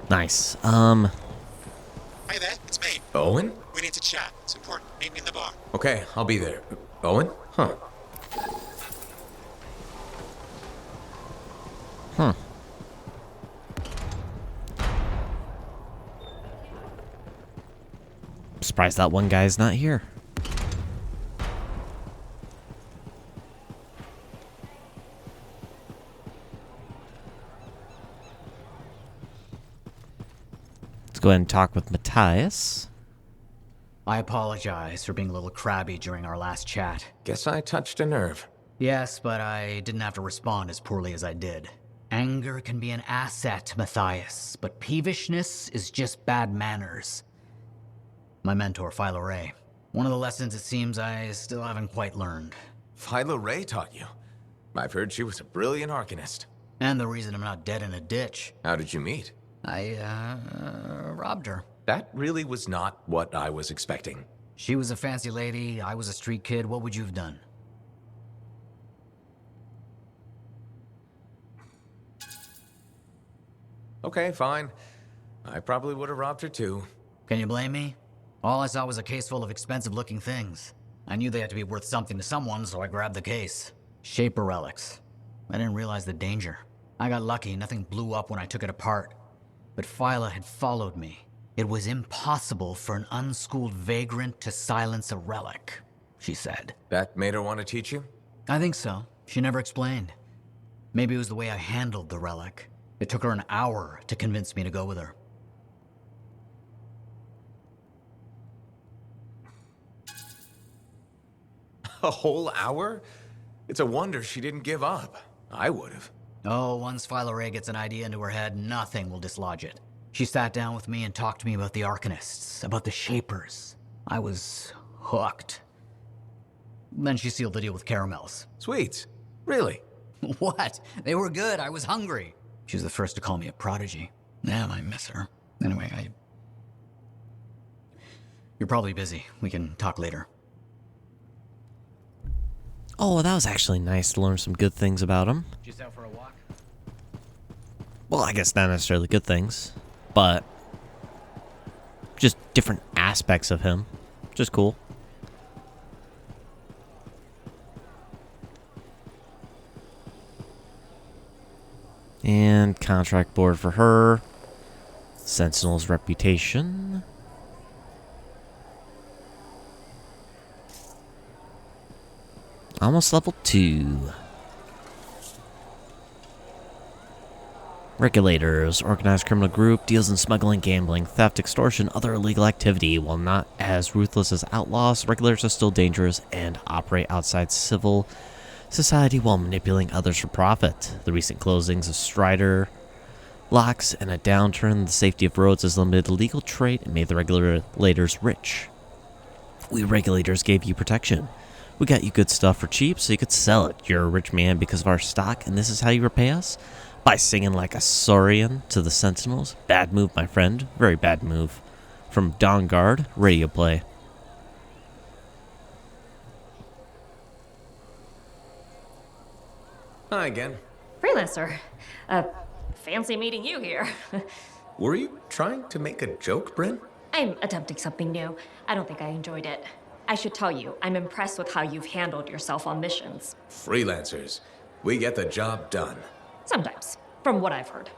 Nice. Hey there, it's me. Owen? We need to chat. It's important. Meet me in the bar. Okay, I'll be there. Owen? Huh. Surprised that one guy's not here. Let's go ahead and talk with Matthias. I apologize for being a little crabby during our last chat. Guess I touched a nerve. Yes, but I didn't have to respond as poorly as I did. Anger can be an asset, Matthias, but peevishness is just bad manners. My mentor, Philo Ray. One of the lessons it seems I still haven't quite learned. Philo Ray taught you. I've heard she was a brilliant arcanist. And the reason I'm not dead in a ditch. How did you meet? I robbed her. That really was not what I was expecting. She was a fancy lady, I was a street kid. What would you have done? Okay, fine. I probably would have robbed her too. Can you blame me? All I saw was a case full of expensive-looking things. I knew they had to be worth something to someone, so I grabbed the case. Shaper relics. I didn't realize the danger. I got lucky, nothing blew up when I took it apart. But Phyla had followed me. It was impossible for an unschooled vagrant to silence a relic, she said. That made her want to teach you? I think so. She never explained. Maybe it was the way I handled the relic. It took her an hour to convince me to go with her. A whole hour? It's a wonder she didn't give up. I would have. Oh, once Phyla Ray gets an idea into her head, nothing will dislodge it. She sat down with me and talked to me about the Arcanists, about the Shapers. I was hooked. Then she sealed the deal with caramels. Sweets? Really? What? They were good. I was hungry. She was the first to call me a prodigy. Damn, I miss her. Anyway, You're probably busy. We can talk later. Oh, that was actually nice to learn some good things about him. Just out for a walk? Well, I guess not necessarily good things, but just different aspects of him. Just cool. And contract board for her. Sentinel's reputation. Almost level 2. Regulators. Organized criminal group deals in smuggling, gambling, theft, extortion, other illegal activity. While not as ruthless as outlaws, regulators are still dangerous and operate outside civil society while manipulating others for profit. The recent closings of Strider locks and a downturn in the safety of roads has limited legal trade and made the regulators rich. We regulators gave you protection. We got you good stuff for cheap so you could sell it. You're a rich man because of our stock, and this is how you repay us? By singing like a Saurian to the Sentinels. Bad move, my friend. Very bad move. From Dawn Guard, radio play. Hi again. Freelancer. Fancy meeting you here. Were you trying to make a joke, Bryn? I'm attempting something new. I don't think I enjoyed it. I should tell you, I'm impressed with how you've handled yourself on missions. Freelancers. We get the job done. Sometimes, from what I've heard.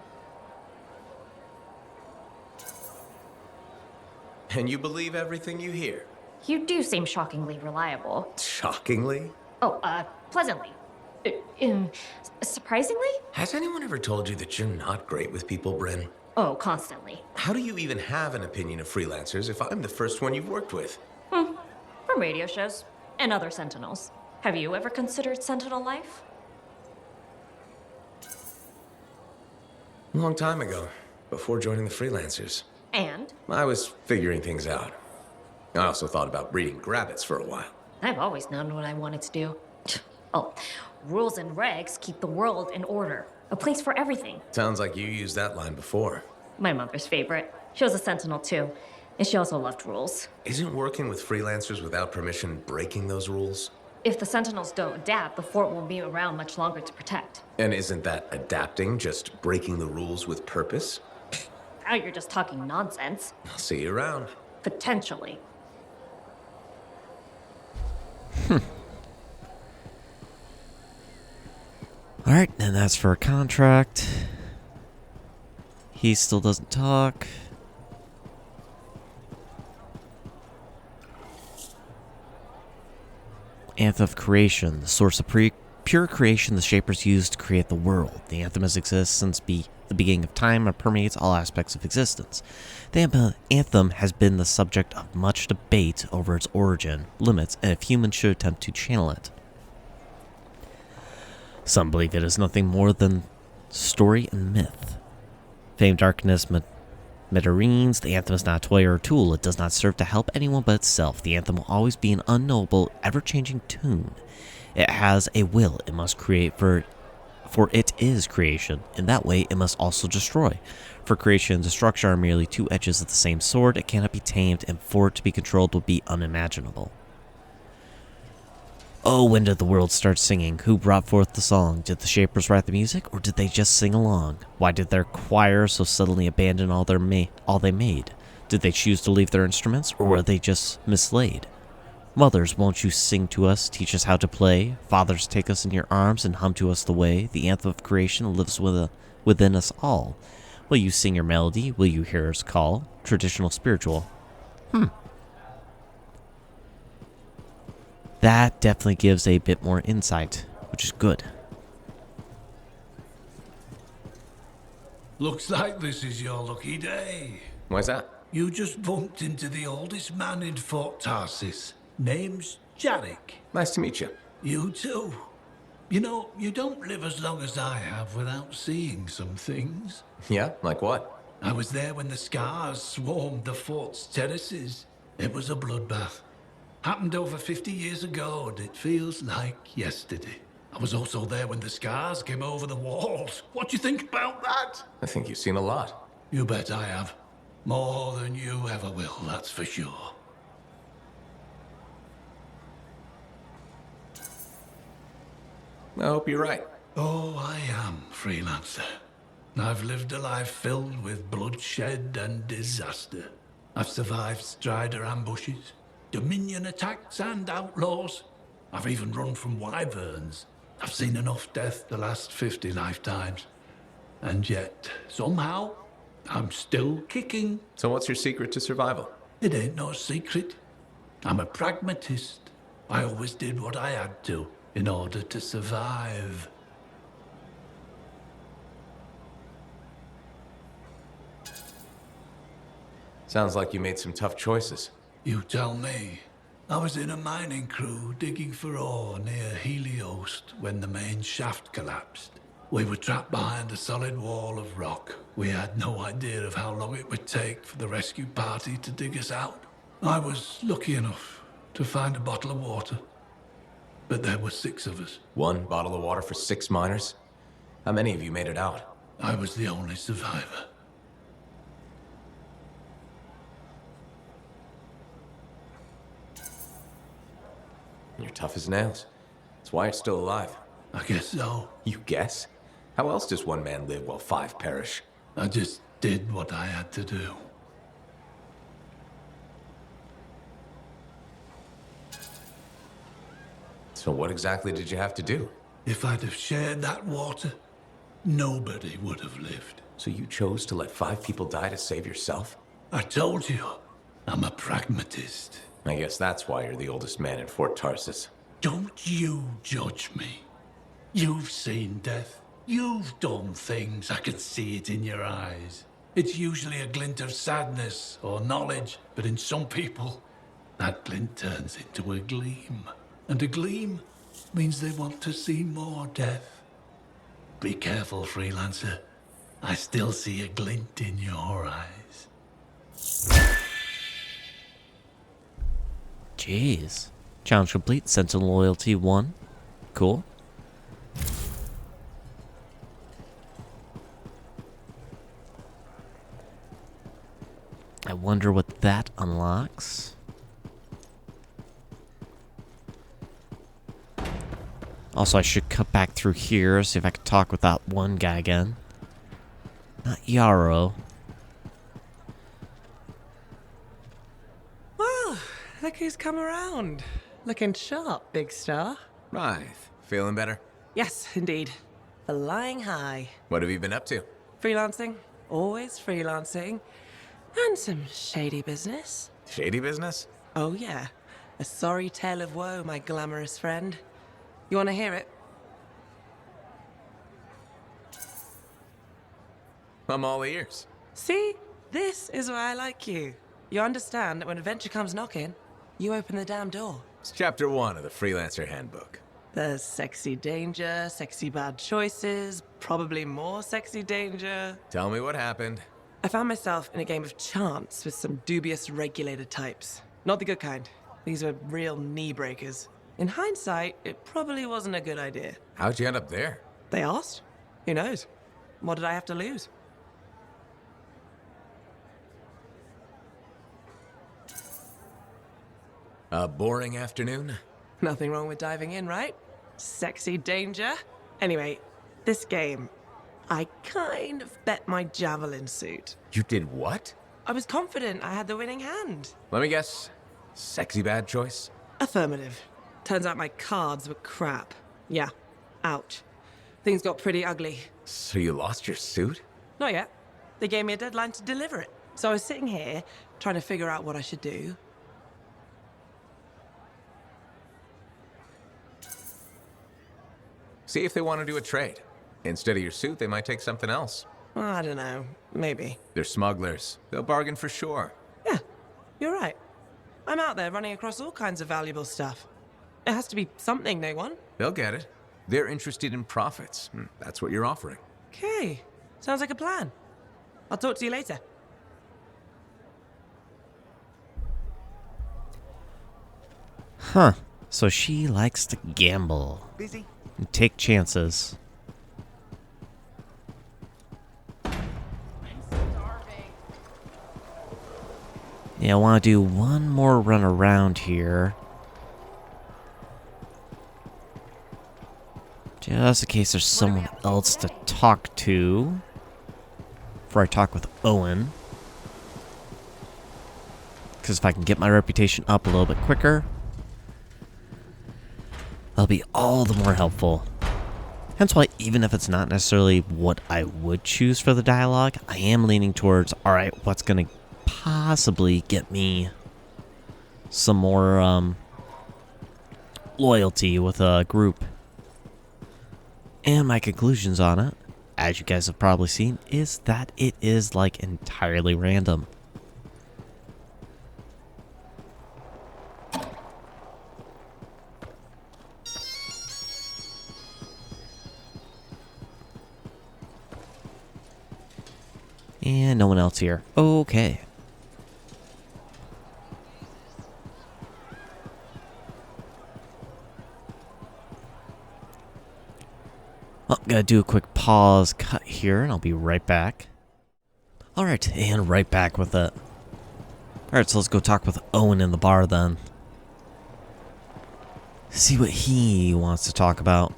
And you believe everything you hear? You do seem shockingly reliable. Shockingly? Oh, pleasantly. Surprisingly? Has anyone ever told you that you're not great with people, Bryn? Oh, constantly. How do you even have an opinion of freelancers if I'm the first one you've worked with? From radio shows and other Sentinels. Have you ever considered Sentinel life? A long time ago, before joining the freelancers. And? I was figuring things out. I also thought about breeding grabbits for a while. I've always known what I wanted to do. Oh, rules and regs keep the world in order. A place for everything. Sounds like you used that line before. My mother's favorite. She was a Sentinel too, and she also loved rules. Isn't working with freelancers without permission breaking those rules? If the Sentinels don't adapt, the fort won't be around much longer to protect. And isn't that adapting just breaking the rules with purpose? now you're just talking nonsense. I'll see you around. Potentially. Alright, and that's for a contract. He still doesn't talk. Anthem of creation, the source of pure creation the Shapers used to create the world. The Anthem has existed since the beginning of time and permeates all aspects of existence. The Anthem has been the subject of much debate over its origin, limits, and if humans should attempt to channel it. Some believe it is nothing more than story and myth. Famed darkness Medarines, the Anthem is not a toy or a tool. It does not serve to help anyone but itself. The Anthem will always be an unknowable, ever-changing tune. It has a will it must create, for it is creation. In that way, it must also destroy. For creation and destruction are merely two edges of the same sword. It cannot be tamed, and for it to be controlled would be unimaginable. Oh, when did the world start singing? Who brought forth the song? Did the Shapers write the music, or did they just sing along? Why did their choir so suddenly abandon all they made? Did they choose to leave their instruments, or were they just mislaid? Mothers, won't you sing to us, teach us how to play? Fathers, take us in your arms and hum to us the way. The anthem of creation lives within us all. Will you sing your melody? Will you hear us call? Traditional spiritual. That definitely gives a bit more insight, which is good. Looks like this is your lucky day. Why's that? You just bumped into the oldest man in Fort Tarsis. Name's Jarek. Nice to meet you. You too. You know, you don't live as long as I have without seeing some things. Yeah? Like what? I was there when the scars swarmed the fort's terraces. It was a bloodbath. Happened over 50 years ago, and it feels like yesterday. I was also there when the scars came over the walls. What do you think about that? I think you've seen a lot. You bet I have. More than you ever will, that's for sure. I hope you're right. Oh, I am, Freelancer. I've lived a life filled with bloodshed and disaster. I've survived Strider ambushes, Dominion attacks and outlaws. I've even run from wyverns. I've seen enough death to last 50 lifetimes. And yet, somehow, I'm still kicking. So what's your secret to survival? It ain't no secret. I'm a pragmatist. I always did what I had to in order to survive. Sounds like you made some tough choices. You tell me. I was in a mining crew digging for ore near Heliost when the main shaft collapsed. We were trapped behind a solid wall of rock. We had no idea of how long it would take for the rescue party to dig us out. I was lucky enough to find a bottle of water. But there were 6 of us. 1 bottle of water for 6 miners? How many of you made it out? I was the only survivor. You're tough as nails. That's why you're still alive. I guess so. You guess? How else does one man live while 5 perish? I just did what I had to do. So what exactly did you have to do? If I'd have shared that water, nobody would have lived. So you chose to let 5 people die to save yourself? I told you, I'm a pragmatist. I guess that's why you're the oldest man in Fort Tarsis. Don't you judge me. You've seen death. You've done things. I can see it in your eyes. It's usually a glint of sadness or knowledge, but in some people, that glint turns into a gleam. And a gleam means they want to see more death. Be careful, Freelancer. I still see a glint in your eyes. Jeez. Challenge complete. Sentinel loyalty 1. Cool. I wonder what that unlocks. Also, I should cut back through here, see if I can talk with that one guy again. Not Yarrow. look who's come around. Looking sharp, big star. Right. Feeling better? Yes, indeed. Flying high. What have you been up to? Freelancing. Always freelancing. And some shady business. Shady business? Oh, yeah. A sorry tale of woe, my glamorous friend. You want to hear it? I'm all ears. See? This is why I like you. You understand that when adventure comes knocking, you open the damn door. It's chapter 1 of the Freelancer Handbook. There's sexy danger, sexy bad choices, probably more sexy danger. Tell me what happened. I found myself in a game of chance with some dubious regulated types. Not the good kind. These were real knee breakers. In hindsight, it probably wasn't a good idea. How'd you end up there? They asked. Who knows? What did I have to lose? A boring afternoon? Nothing wrong with diving in, right? Sexy danger. Anyway, this game, I kind of bet my javelin suit. You did what? I was confident I had the winning hand. Let me guess. Sexy bad choice? Affirmative. Turns out my cards were crap. Yeah. Ouch. Things got pretty ugly. So you lost your suit? Not yet. They gave me a deadline to deliver it. So I was sitting here, trying to figure out what I should do. See if they want to do a trade. Instead of your suit, they might take something else. I don't know. Maybe. They're smugglers. They'll bargain for sure. Yeah, you're right. I'm out there running across all kinds of valuable stuff. It has to be something they want. They'll get it. They're interested in profits. That's what you're offering. Okay. Sounds like a plan. I'll talk to you later. Huh. So she likes to gamble. Busy? And take chances. Yeah, I want to do one more run around here. Just in case there's someone else to talk to. Before I talk with Owen. Because if I can get my reputation up a little bit quicker, that'll be all the more helpful. Hence why, even if it's not necessarily what I would choose for the dialogue, I am leaning towards, alright, what's going to possibly get me some more loyalty with a group. And my conclusions on it, as you guys have probably seen, is that it is like entirely random. And no one else here. Okay. Well, gotta do a quick pause cut here, and I'll be right back. Alright, and right back with it. Alright, so let's go talk with Owen in the bar then. See what he wants to talk about.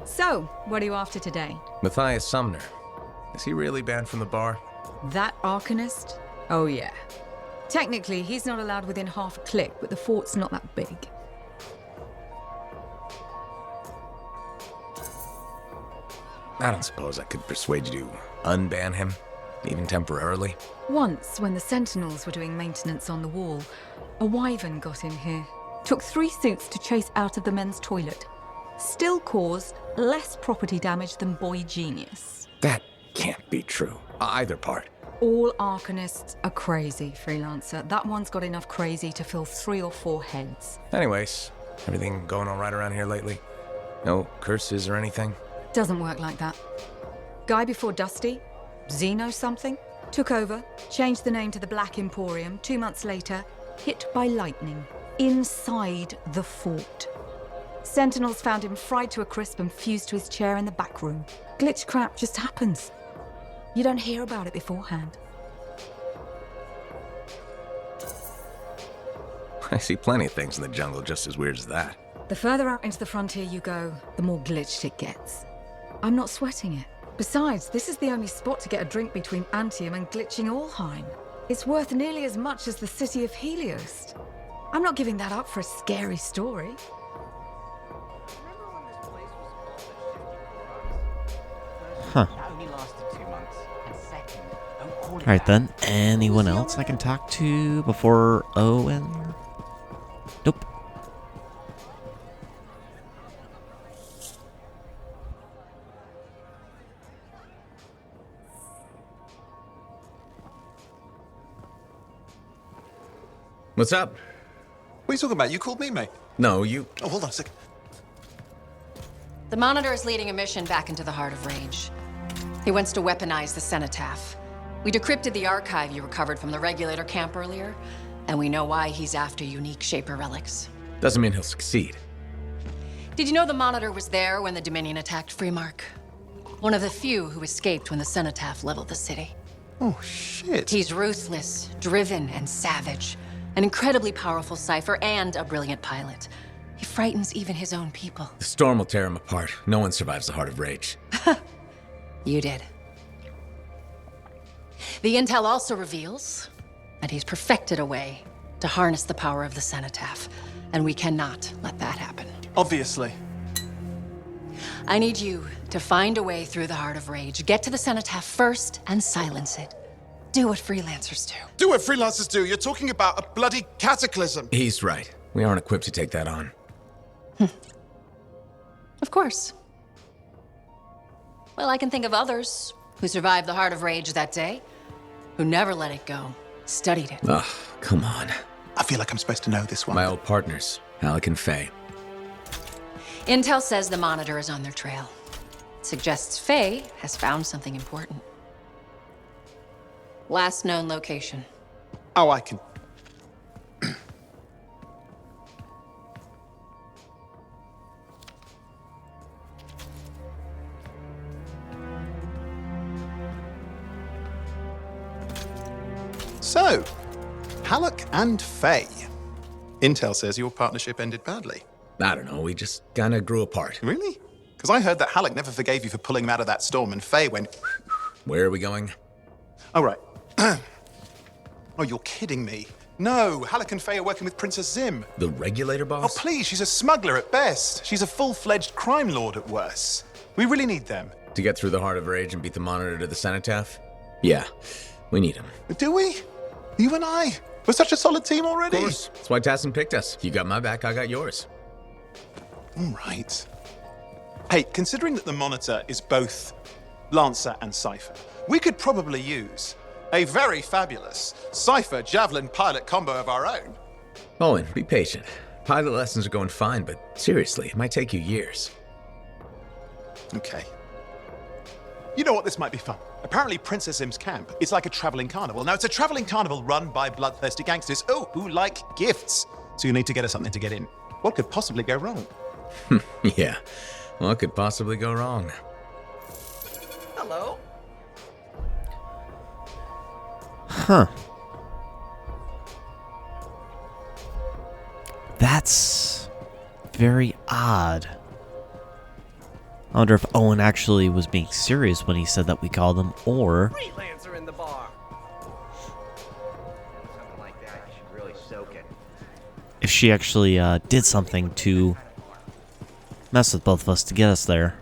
So, what are you after today? Matthias Sumner. Is he really banned from the bar? That Arcanist? Oh yeah. Technically, he's not allowed within half a click, but the fort's not that big. I don't suppose I could persuade you to unban him, even temporarily. Once, when the Sentinels were doing maintenance on the wall, a wyvern got in here. Took 3 suits to chase out of the men's toilet. Still caused less property damage than Boy Genius. That can't be true. Either part. All Arcanists are crazy, Freelancer. That one's got enough crazy to fill 3 or 4 heads. Anyways, everything going all right around here lately? No curses or anything? Doesn't work like that. Guy before Dusty, Xeno something, took over, changed the name to the Black Emporium. 2 months later, hit by lightning. Inside the fort. Sentinels found him fried to a crisp and fused to his chair in the back room. Glitch crap just happens. You don't hear about it beforehand. I see plenty of things in the jungle just as weird as that. The further out into the frontier you go, the more glitched it gets. I'm not sweating it. Besides, this is the only spot to get a drink between Anthem and glitching Allheim. It's worth nearly as much as the city of Helios. I'm not giving that up for a scary story. Huh. Alright then, anyone else I can talk to before Owen? Nope. What's up? What are you talking about? You called me, mate. No, you... Oh, hold on a second. The Monitor is leading a mission back into the Heart of Rage. He wants to weaponize the Cenotaph. We decrypted the archive you recovered from the Regulator camp earlier, and we know why he's after unique Shaper relics. Doesn't mean he'll succeed. Did you know the Monitor was there when the Dominion attacked Freemark? One of the few who escaped when the Cenotaph leveled the city. Oh, shit. He's ruthless, driven, and savage. An incredibly powerful cipher and a brilliant pilot. He frightens even his own people. The storm will tear him apart. No one survives the Heart of Rage. You did. The intel also reveals that he's perfected a way to harness the power of the Cenotaph, and we cannot let that happen. Obviously. I need you to find a way through the Heart of Rage, get to the Cenotaph first, and silence it. Do what Freelancers do. Do what Freelancers do. You're talking about a bloody cataclysm. He's right. We aren't equipped to take that on. Of course. Well, I can think of others who survived the Heart of Rage that day, who never let it go, studied it. Ugh, come on. I feel like I'm supposed to know this one. My old partners, Alec and Faye. Intel says the Monitor is on their trail. It suggests Faye has found something important. Last known location. Oh, I can... So, Halleck and Faye. Intel says your partnership ended badly. I don't know, we just kinda grew apart. Really? Because I heard that Halleck never forgave you for pulling him out of that storm, and Faye went... Where are we going? Oh, right. Oh, you're kidding me. No, Halleck and Faye are working with Princess Zim. The Regulator Oh, boss? please, she's a smuggler at best. She's a full-fledged crime lord at worst. We really need them. To get through the Heart of Rage and beat the Monitor to the Cenotaph? Yeah, we need him. Do we? You and I? We're such a solid team already. Of course. That's why Tassin picked us. You got my back, I got yours. All right. Hey, considering that the Monitor is both Lancer and Cypher, we could probably use a very fabulous Cypher Javelin pilot combo of our own. Owen, be patient. Pilot lessons are going fine, but seriously, it might take you years. Okay. You know what? This might be fun. Apparently, Princess Zim's camp is like a traveling carnival. Now, it's a traveling carnival run by bloodthirsty gangsters, who like gifts. So you need to get us something to get in. What could possibly go wrong? Yeah, what could possibly go wrong? Hello? Huh. That's very odd. I wonder if Owen actually was being serious when he said that we called him, or... Freelancer in the bar. Something like that, you should really soak it. if she actually did something to mess with both of us to get us there.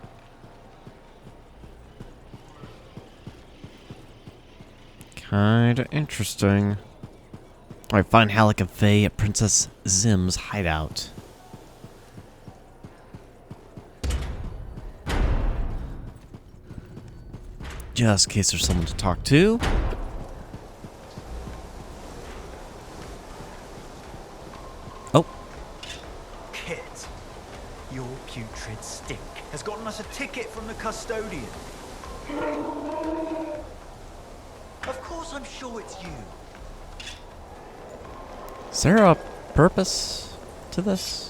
Kinda interesting. Alright, find Halleck and Faye at Princess Zim's hideout. Just in case there's someone to talk to. Oh. Kit, your putrid stink has gotten us a ticket from the custodian. Of course I'm sure it's you. Is there a purpose to this?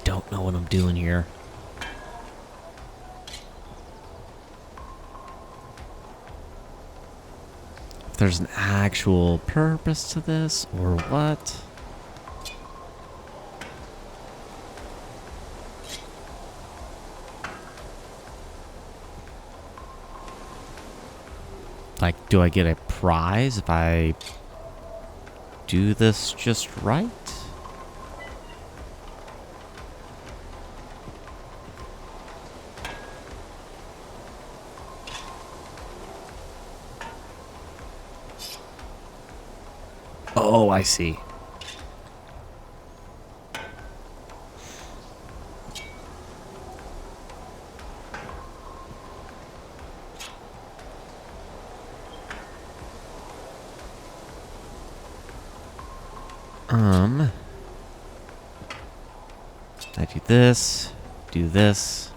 don't know what I'm doing here. If there's an actual purpose to this, or what? Like, do I get a prize if I do this just right? Oh, I see. I do this,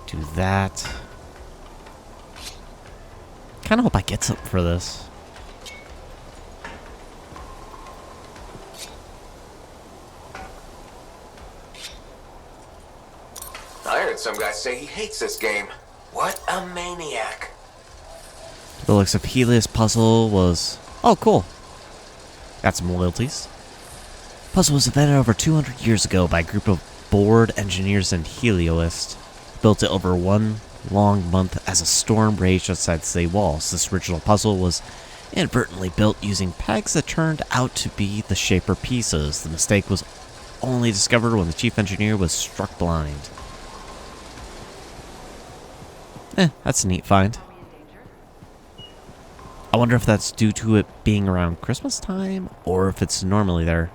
do that. Kind of hope I get something for this. I heard some guy say he hates this game. What a maniac. The looks of Helios puzzle was... Oh, cool. Got some loyalties. Puzzle was invented over 200 years ago by a group of bored engineers and Helioists. Built it over one long month as a storm raged outside the city walls. This original puzzle was inadvertently built using pegs that turned out to be the shaper pieces. The mistake was only discovered when the chief engineer was struck blind. That's a neat find. I wonder if that's due to it being around Christmas time, or if it's normally there.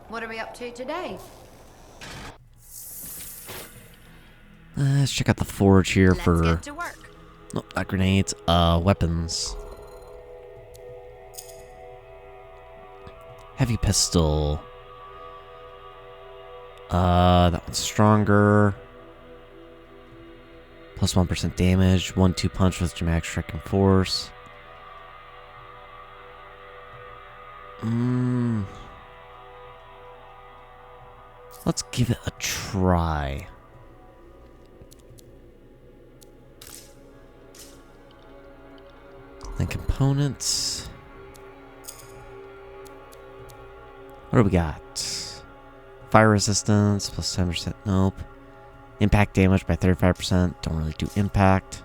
What are we up to today? Let's check out the forge here Let's for... get to work. Nope, not grenades. Weapons. Heavy pistol. That one's stronger. Plus 1% damage. 1-2 punch with dramatic striking force. Let's give it a try. Then components. What do we got? Fire resistance, plus 10%. Nope. Impact damage by 35%. Don't really do impact.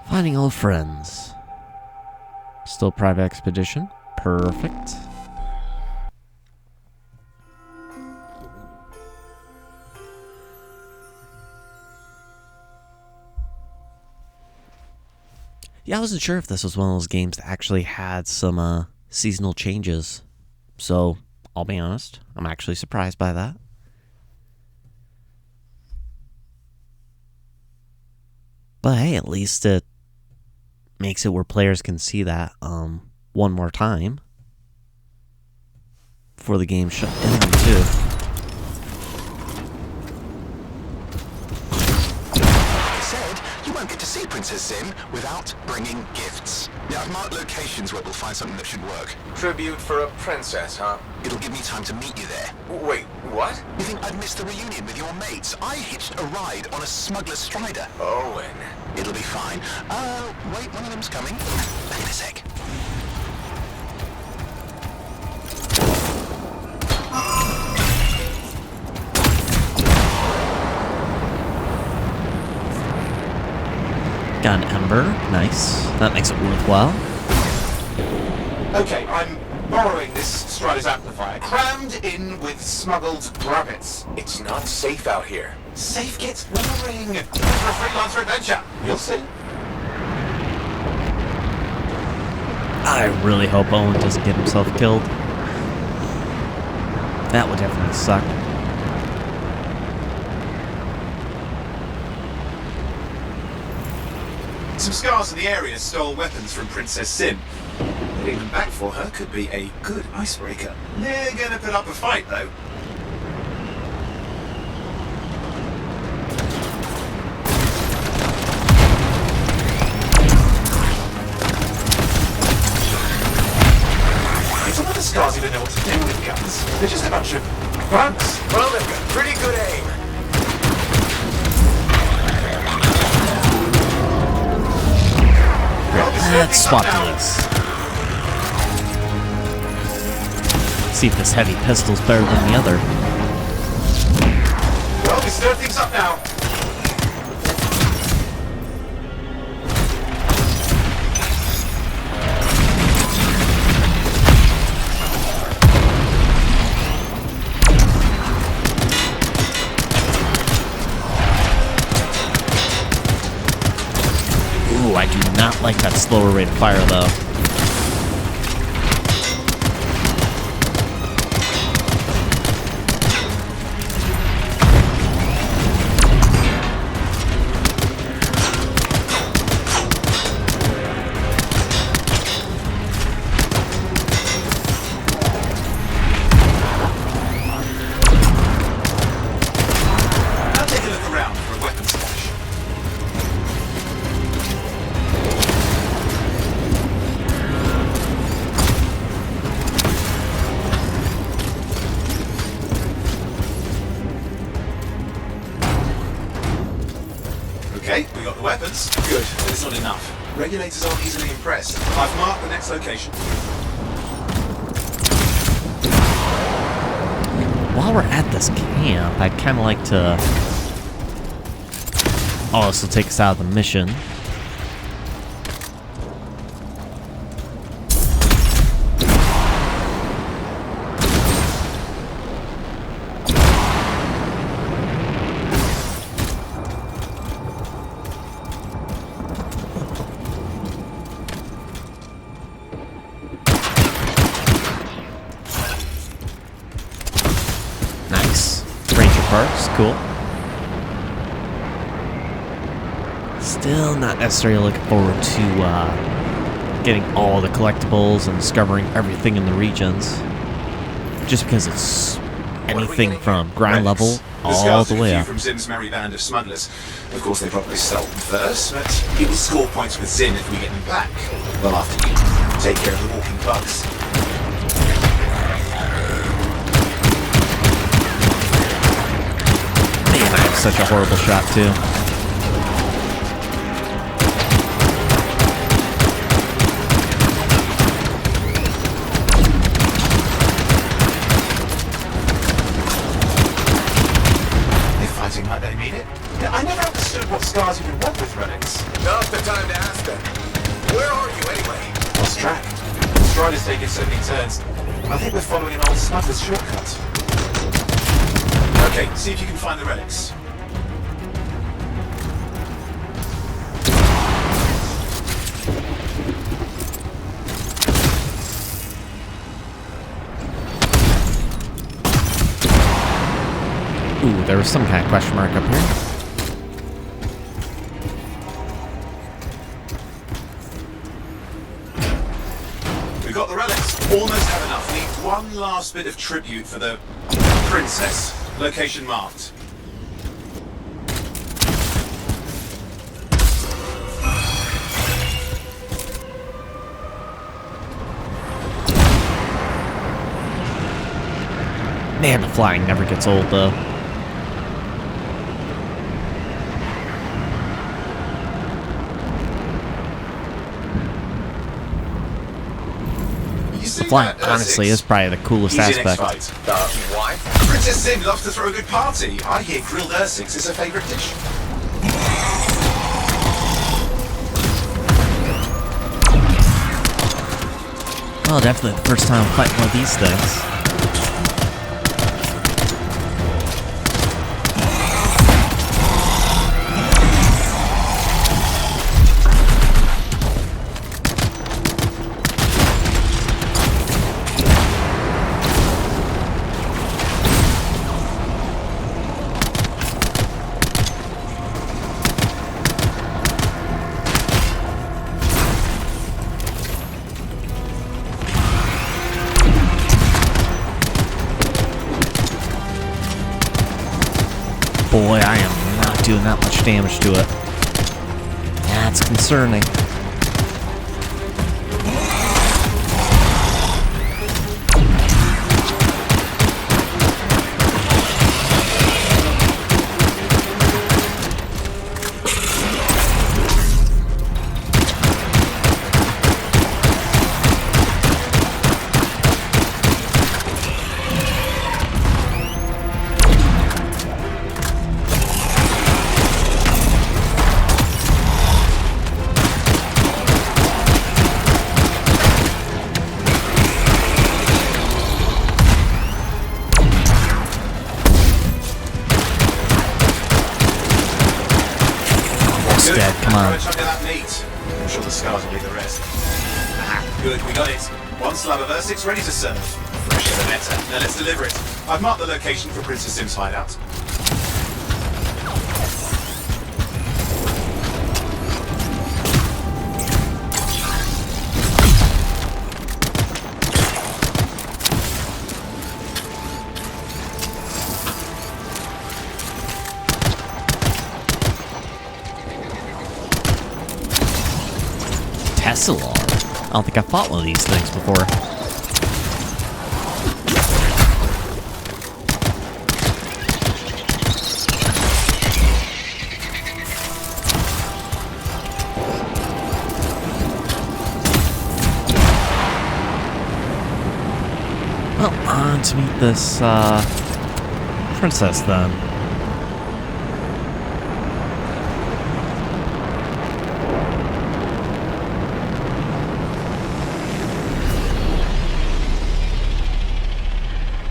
Finding old friends. Still private expedition. Perfect. Yeah, I wasn't sure if this was one of those games that actually had some seasonal changes. So, I'll be honest, I'm actually surprised by that. But hey, at least it makes it where players can see that one more time before the game shut down too. You won't get to see Princess Sim without bringing gifts. Yeah, I've marked locations where we'll find something that should work. Tribute for a princess, huh? It'll give me time to meet you there. Wait, what? You think I'd miss the reunion with your mates? I hitched a ride on a smuggler's strider. Owen. It'll be fine. Wait, one of them's coming. Back in a sec. Got an ember. Nice. That makes it worthwhile. Okay, I'm borrowing this Strider's amplifier, crammed in with smuggled rabbits. It's not safe out here. Safe gets boring. For a freelancer adventure. You'll see. I really hope Owen doesn't get himself killed. That would definitely suck. Some scars in the area stole weapons from Princess Sim. Getting them back for her could be a good icebreaker. They're gonna put up a fight, though. Some of the scars even know what to do with guns. They're just a bunch of bugs. Well, they've got pretty good aim. Let's swap these. See if this heavy pistol's better than the other. Well, we stir things up now. Ooh, I do not like that slower rate of fire, though. Now take a look around for a weapon stash. Okay, we got the weapons. Good, but it's not enough. Regulators aren't easily impressed. I've marked the next location. While we're at this camp, I'd kind of like to... Oh, this will take us out of the mission. Nice. Ranger perks, cool. Still not necessarily looking forward to getting all the collectibles and discovering everything in the regions. Just because it's anything from ground level all the way up. From Zim's merry band of smugglers. Of course, they probably sold them first, but it will score points with Zim if we get them back. Well, after you take care of the walking bugs. Man, I have such a horrible shot, too. They're fighting like they mean it. I never understood what scars even want with relics. Now's the time to ask them. Where are you anyway? Lost track. Strider's taking so many turns. I think we're following an old smuggler's shortcut. Okay, see if you can find the relics. Ooh, there was some kind of question mark up here. We got the relics. Almost have enough. Need one last bit of tribute for the princess. Location marked. Man, the flying never gets old, though. The flying, honestly, is probably the coolest aspect. Why? Princess Zim loves to throw a good party. I hear grilled Ursics is her favourite dish. Well, definitely the first time I'm fighting one of these things. doing that much damage to it. That's concerning. Dead. Come on. I'm sure the scars will be the rest. Ah, good, we got it. One slab of Ursix ready to serve. Fresher the better. Now let's deliver it. I've marked the location for Princess Sim's hideout. Tesla? I don't think I fought one of these things before. Well, on to meet this, princess then.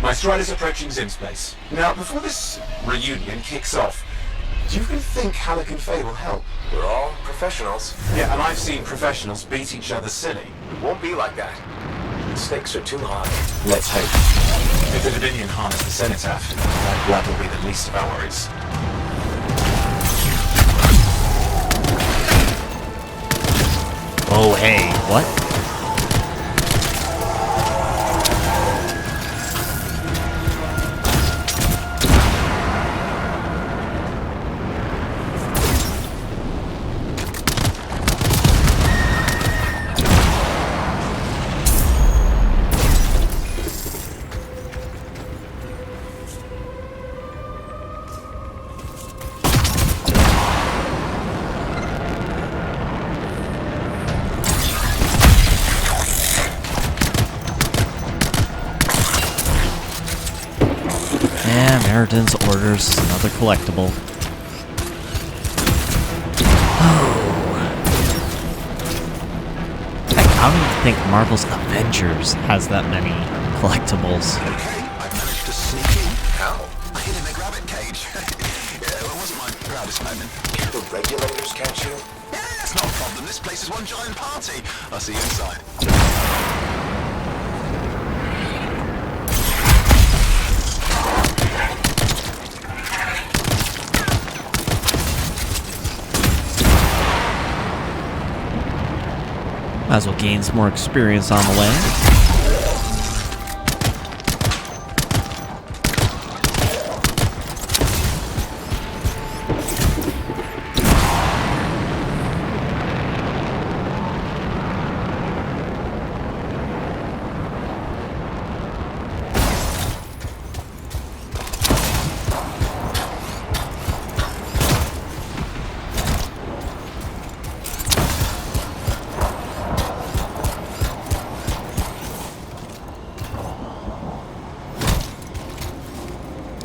My stride is approaching Zim's place. Now, before this reunion kicks off, do you really think Halleck and Faye will help? We're all professionals. Yeah, and I've seen professionals beat each other silly. It won't be like that. The stakes are too high. Let's hope. If the Dominion harness the cenotaph, that blood will be the least of our worries. Oh, hey, what? Meriden orders another collectible. I don't even think Marvel's Avengers has that many collectibles. Okay, I managed to sneak in. How? I hid in the rabbit cage. Yeah, well, it wasn't my proudest moment. The regulators catch you? Yeah, that's not a problem. This place is one giant party. I'll see you inside. Might as well gain some more experience on the way.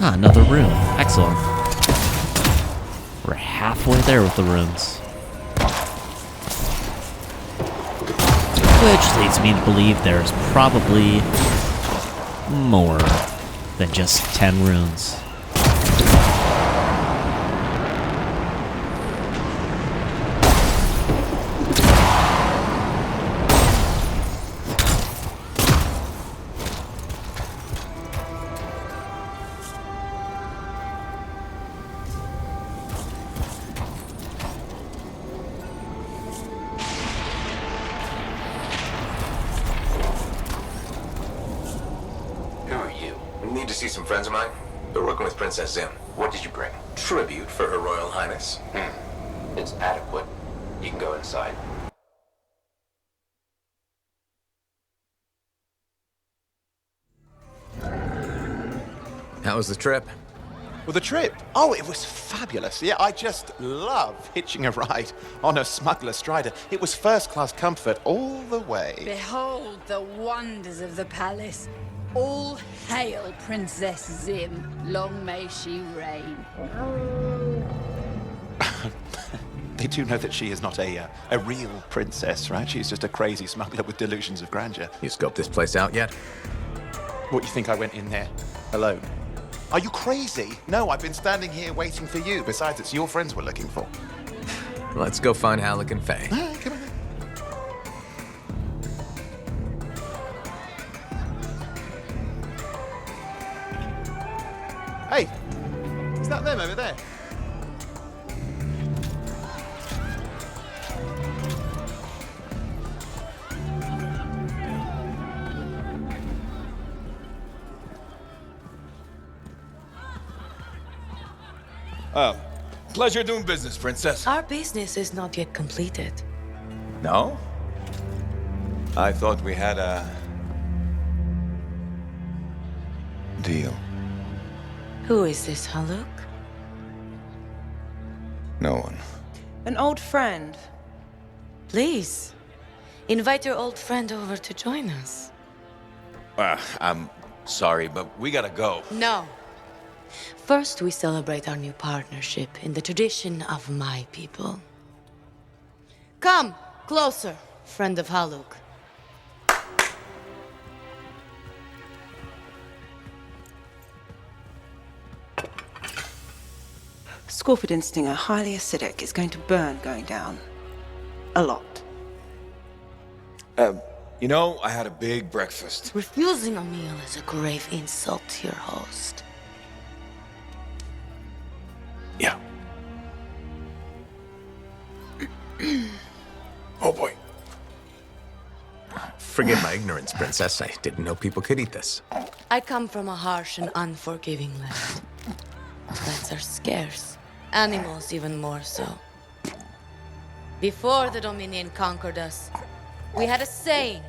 Ah, another room. Excellent. We're halfway there with the rooms. Which leads me to believe there's probably more than just 10 runes. Need to see some friends of mine? We're working with Princess Zim. What did you bring? Tribute for Her Royal Highness. It's adequate. You can go inside. How was the trip? Well, the trip? Oh, it was fabulous. Yeah, I just love hitching a ride on a smuggler strider. It was first-class comfort all the way. Behold the wonders of the palace. All hail Princess Zim. Long may she reign. They do know that she is not a real princess, right? She's just a crazy smuggler with delusions of grandeur. You scoped this place out yet? What, you think I went in there alone? Are you crazy? No, I've been standing here waiting for you. Besides, it's your friends we're looking for. Let's go find Halleck and Faye. Come on. Hey, is that them over there? Oh, pleasure doing business, Princess. Our business is not yet completed. No? I thought we had a deal. Who is this, Haluk? No one. An old friend. Please, invite your old friend over to join us. I'm sorry, but we gotta go. No. First, we celebrate our new partnership in the tradition of my people. Come, closer, friend of Haluk. Scorpidin stinger, highly acidic. It's going to burn going down. A lot. You know, I had a big breakfast. Refusing a meal is a grave insult to your host. Yeah. Oh boy. Forgive my ignorance, Princess. I didn't know people could eat this. I come from a harsh and unforgiving land. Plants are scarce. Animals even more so. Before the Dominion conquered us, we had a saying.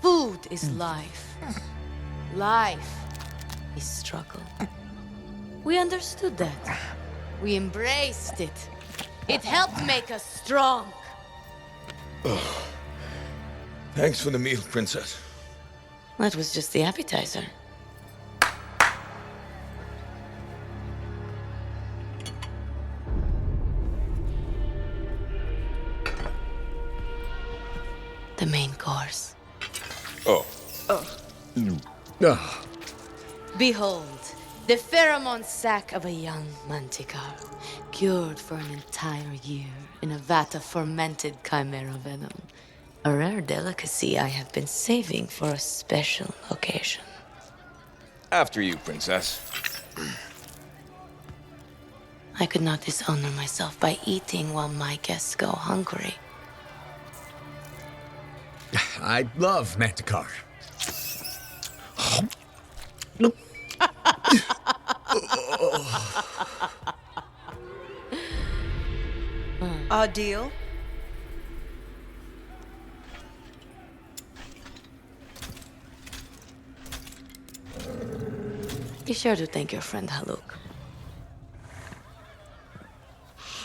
Food is life. Life is struggle. We understood that. We embraced it. It helped make us strong. Thanks for the meal, Princess. That was just the appetizer. The main course. Oh. Behold, the pheromone sac of a young manticore, cured for an entire year in a vat of fermented chimera venom. A rare delicacy I have been saving for a special occasion. After you, Princess. I could not dishonor myself by eating while my guests go hungry. I love Manticore. Our deal? Be sure to thank your friend Haluk.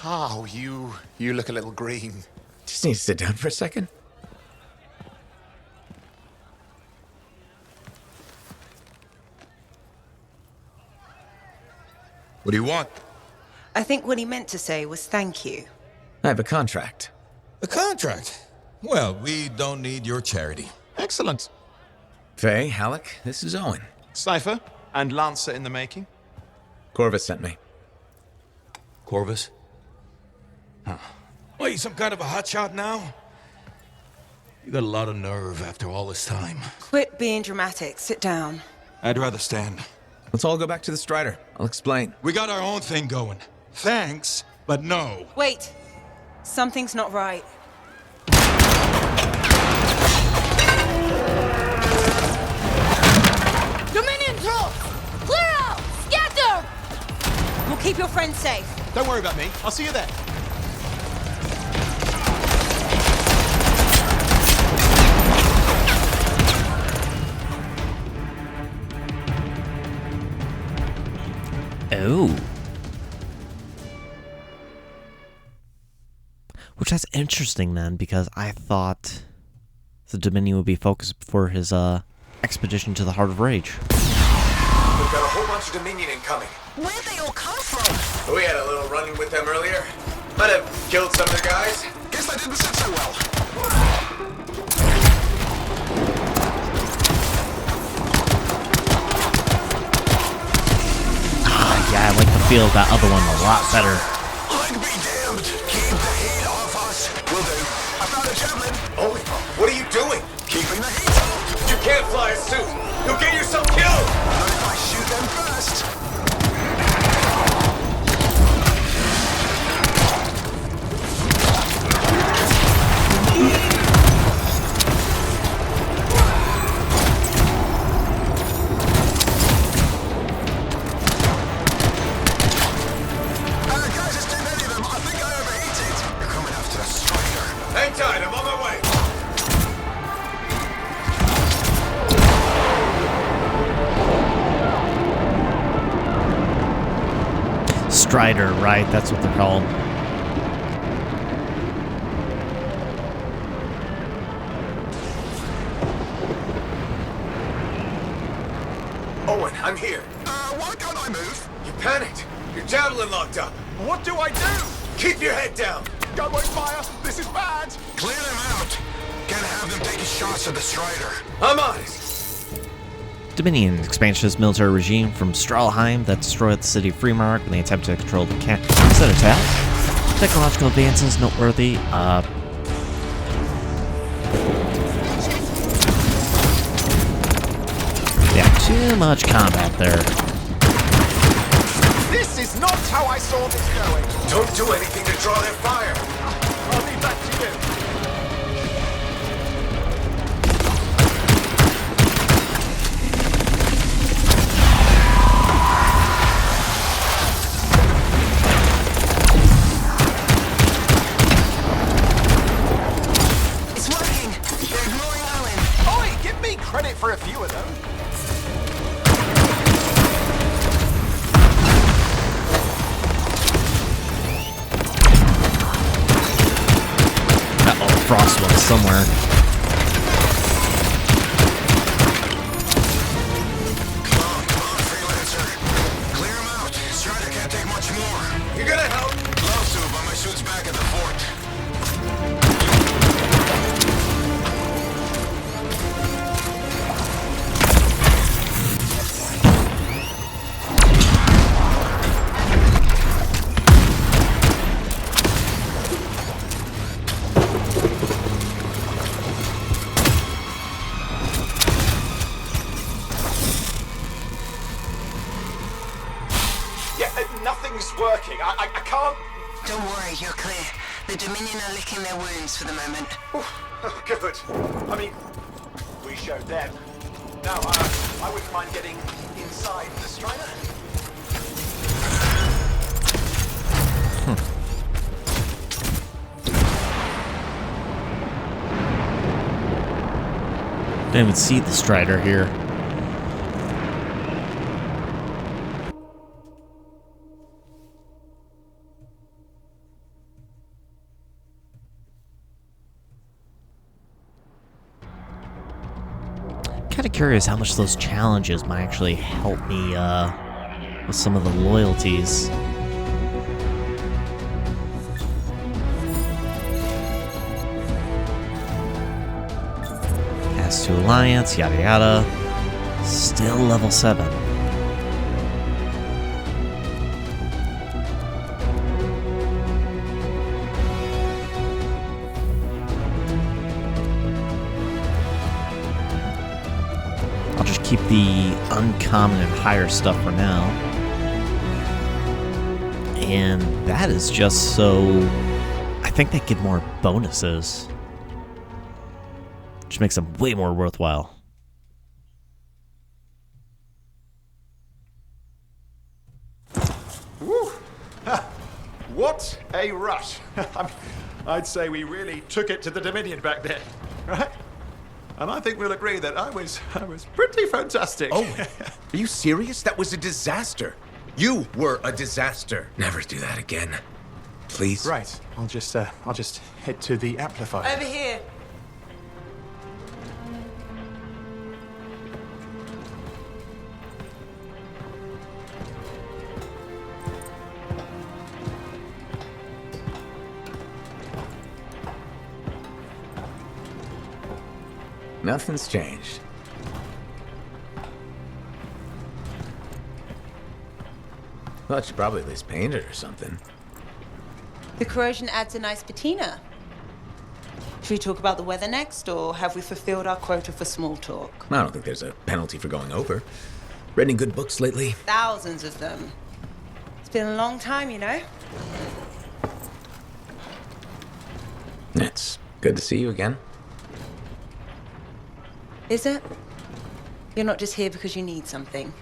Oh, you look a little green. Just need to sit down for a second. What do you want? I think what he meant to say was thank you. I have a contract. A contract? Well, we don't need your charity. Excellent. Faye, Halleck, this is Owen. Cypher and Lancer in the making. Corvus sent me. Corvus? Huh. What, you some kind of a hotshot now? You got a lot of nerve after all this time. Quit being dramatic. Sit down. I'd rather stand. Let's all go back to the Strider. I'll explain. We got our own thing going. Thanks, but no. Wait. Something's not right. Dominion troops! Clear out! Keep your friends safe. Don't worry about me. I'll see you there. Oh. Which that's interesting then, because I thought the Dominion would be focused for his expedition to the Heart of Rage. We've got a whole bunch of Dominion incoming. Where'd they all come from? We had a little run-in with them earlier. Might have killed some of the guys. Guess that didn't sit so well. Yeah, I like the feel of that other one a lot better. Leg be damned. Keep the heat off us. Will do. I found a javelin. Holy fuck. What are you doing? Keeping the heat. You can't fly a suit. You'll get yourself killed. Not if I shoot them first. Hang tight, I'm on my way. Strider, right? That's what they're called. Owen, I'm here. Why can't I move? You panicked. Your javelin locked up. What do I do? Keep your head down. Gun won't fire. This is bad. Clear them out. Can't have them taking shots at the Strider. I'm on it. Dominion expansionist military regime from Stralheim that destroyed the city of Freemark when they attempted to control the center task. Technological advances noteworthy. Yeah, too much combat there. This is not how I saw this going. Don't do anything to draw their fire. I'll leave that to you. It's working. They're ignoring Owen. Oi, give me credit for a few of them. Frost one somewhere. Come on, Freelancer. Clear them out. Strider can't take much more. You gonna help? Love to, but my suit's back at the fort. Nothing's working. I can't... Don't worry, you're clear. The Dominion are licking their wounds for the moment. Oh, good. I mean, we showed them. Now, I wouldn't mind getting inside the Strider. Didn't even see the Strider here. Kind of curious how much those challenges might actually help me with some of the loyalties. Pass to Alliance, yada yada. Still level 7. I'll just keep the uncommon and higher stuff for now. And that is just so... I think they get more bonuses. Which makes them way more worthwhile. Woo! What a rush. I'd say we really took it to the Dominion back there, right? And I think we'll agree that I was pretty fantastic. Oh, are you serious? That was a disaster. You were a disaster. Never do that again. Please. Right. I'll just head to the amplifier. Over here. Nothing's changed. Thought you probably at least paint it or something. The corrosion adds a nice patina. Should we talk about the weather next, or have we fulfilled our quota for small talk? I don't think there's a penalty for going over. Read any good books lately? Thousands of them. It's been a long time, you know? It's good to see you again. Is it? You're not just here because you need something.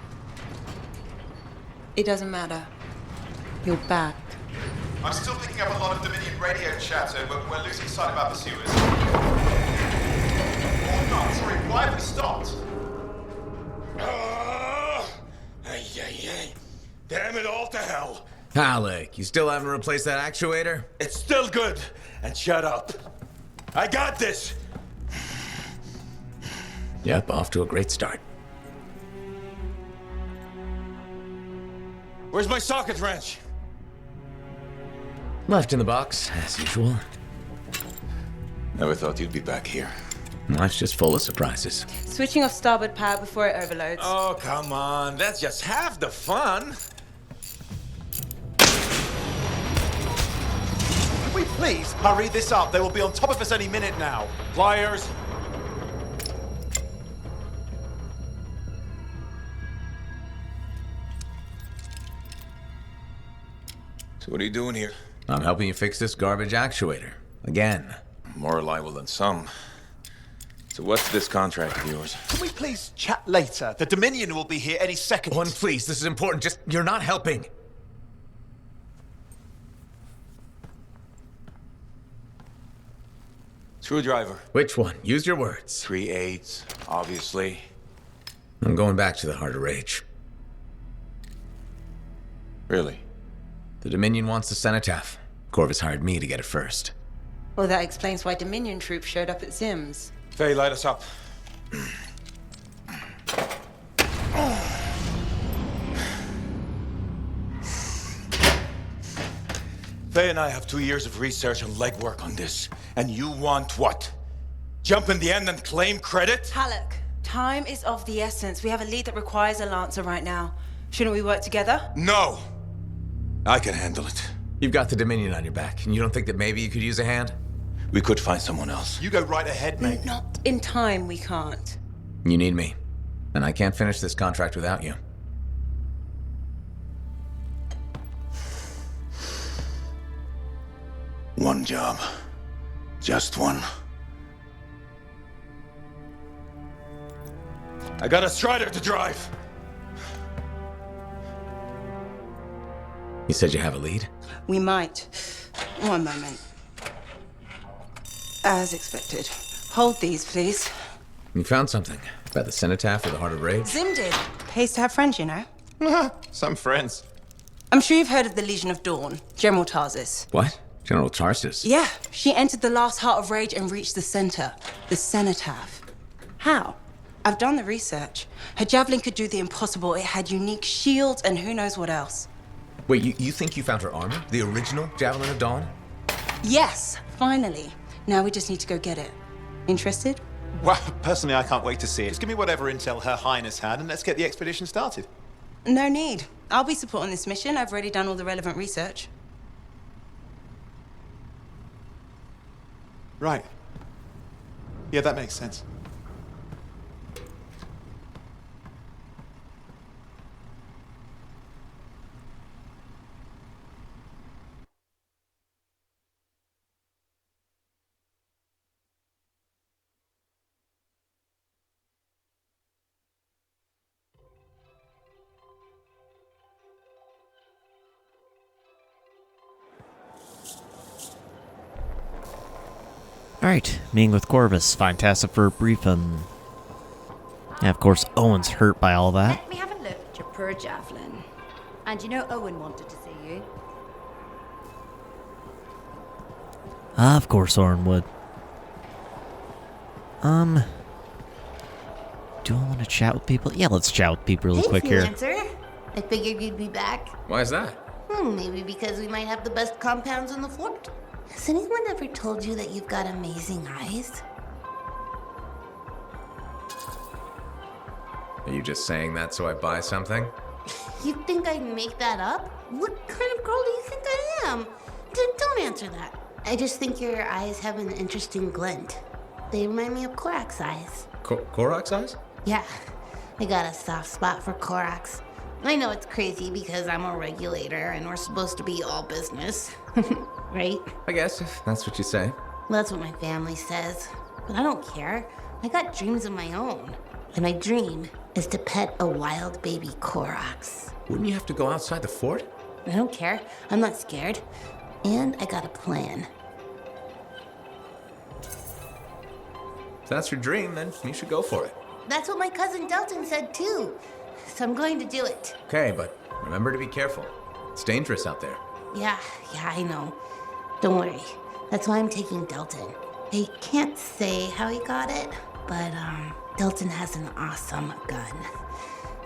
It doesn't matter. You're back. I'm still picking up a lot of Dominion radio chatter, but we're losing sight about the sewers. Oh, no, sorry, why have we stopped? Damn it all to hell. Alec, you still haven't replaced that actuator? It's still good. And shut up. I got this. Yep, off to a great start. Where's my socket wrench? Left in the box, as usual. Never thought you'd be back here. Life's just full of surprises. Switching off starboard power before it overloads. Oh, come on. That's just half the fun. Can we please hurry this up? They will be on top of us any minute now. Pliers. So what are you doing here? I'm helping you fix this garbage actuator. Again. More reliable than some. So what's this contract of yours? Can we please chat later? The Dominion will be here any second. One, please, this is important. Just, you're not helping. Screwdriver. Which one? Use your words. 3/8, obviously. I'm going back to the Heart of Rage. Really? The Dominion wants the cenotaph. Corvus hired me to get it first. Well, that explains why Dominion troops showed up at Zim's. Faye, light us up. Faye and I have 2 years of research and legwork on this. And you want what? Jump in the end and claim credit? Halleck, time is of the essence. We have a lead that requires a Lancer right now. Shouldn't we work together? No! I can handle it. You've got the Dominion on your back, and you don't think that maybe you could use a hand? We could find someone else. You go right ahead, mate. Not in time, we can't. You need me. And I can't finish this contract without you. One job. Just one. I got a Strider to drive. You said you have a lead? We might. One moment. As expected. Hold these, please. You found something. About the cenotaph or the Heart of Rage? Zim did. Pays to have friends, you know. Some friends. I'm sure you've heard of the Legion of Dawn, General Tarsis. What? General Tarsis? Yeah, she entered the last Heart of Rage and reached the center, the cenotaph. How? I've done the research. Her javelin could do the impossible. It had unique shields and who knows what else. Wait, you think you found her armor? The original Javelin of Dawn? Yes, finally. Now we just need to go get it. Interested? Well, personally, I can't wait to see it. Just give me whatever intel Her Highness had, and let's get the expedition started. No need. I'll be supporting this mission. I've already done all the relevant research. Right. Yeah, that makes sense. Alright, meeting with Corvus. Find Tassa for a briefing. Yeah, of course, Owen's hurt by all that. Let me have a look at your poor javelin. And you know Owen wanted to see you. Of course, Oren would. Do I want to chat with people? Yeah, let's chat with people really quick here. Freelancer. I figured you'd be back. Why is that? Maybe because we might have the best compounds on the fort. Has anyone ever told you that you've got amazing eyes? Are you just saying that so I buy something? You think I'd make that up? What kind of girl do you think I am? Don't answer that. I just think your eyes have an interesting glint. They remind me of Korak's eyes. Korak's eyes? Yeah, I got a soft spot for Korak's. I know it's crazy because I'm a regulator and we're supposed to be all business. Right? I guess, if that's what you say. Well, that's what my family says. But I don't care. I got dreams of my own. And my dream is to pet a wild baby Korak's. Wouldn't you have to go outside the fort? I don't care. I'm not scared. And I got a plan. If that's your dream, then you should go for it. That's what my cousin Delton said too. So I'm going to do it. Okay, but remember to be careful. It's dangerous out there. Yeah, I know. Don't worry. That's why I'm taking Delton. I can't say how he got it, but Delton has an awesome gun.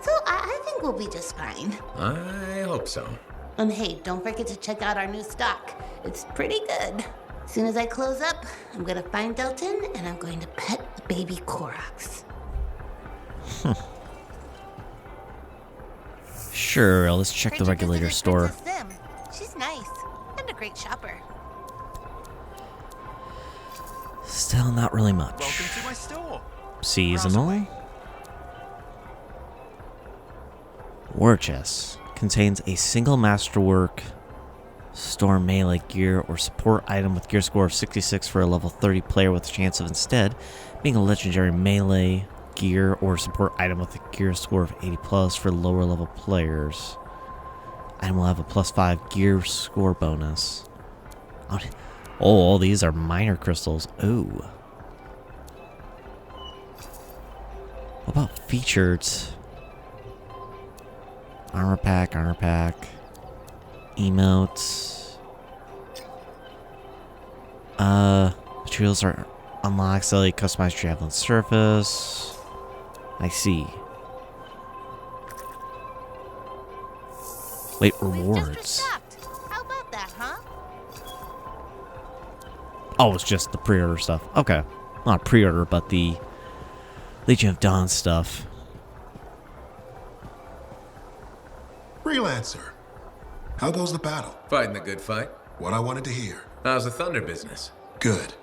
So I think we'll be just fine. I hope so. And hey, don't forget to check out our new stock. It's pretty good. As soon as I close up, I'm gonna find Delton and I'm going to pet the baby Korak's. Sure, let's check the regulator store. She's nice and a great shopper. Still not really much. Welcome to my store. Seasonal. War chest contains a single masterwork store melee gear or support item with gear score of 66 for a level 30 player with a chance of instead being a legendary melee gear or support item with a gear score of 80 plus for lower level players. Item will have a plus 5 gear score bonus. Oh, all these are minor crystals. Ooh. What about featured? Armor pack, emotes. Materials are unlocked, so customized javelin surface. I see. Wait, rewards. How about that, huh? Oh, it's just the pre-order stuff. Okay. Not pre-order, but the Legion of Dawn stuff. Freelancer. How goes the battle? Fighting the good fight. What I wanted to hear. How's the Thunder business? Good.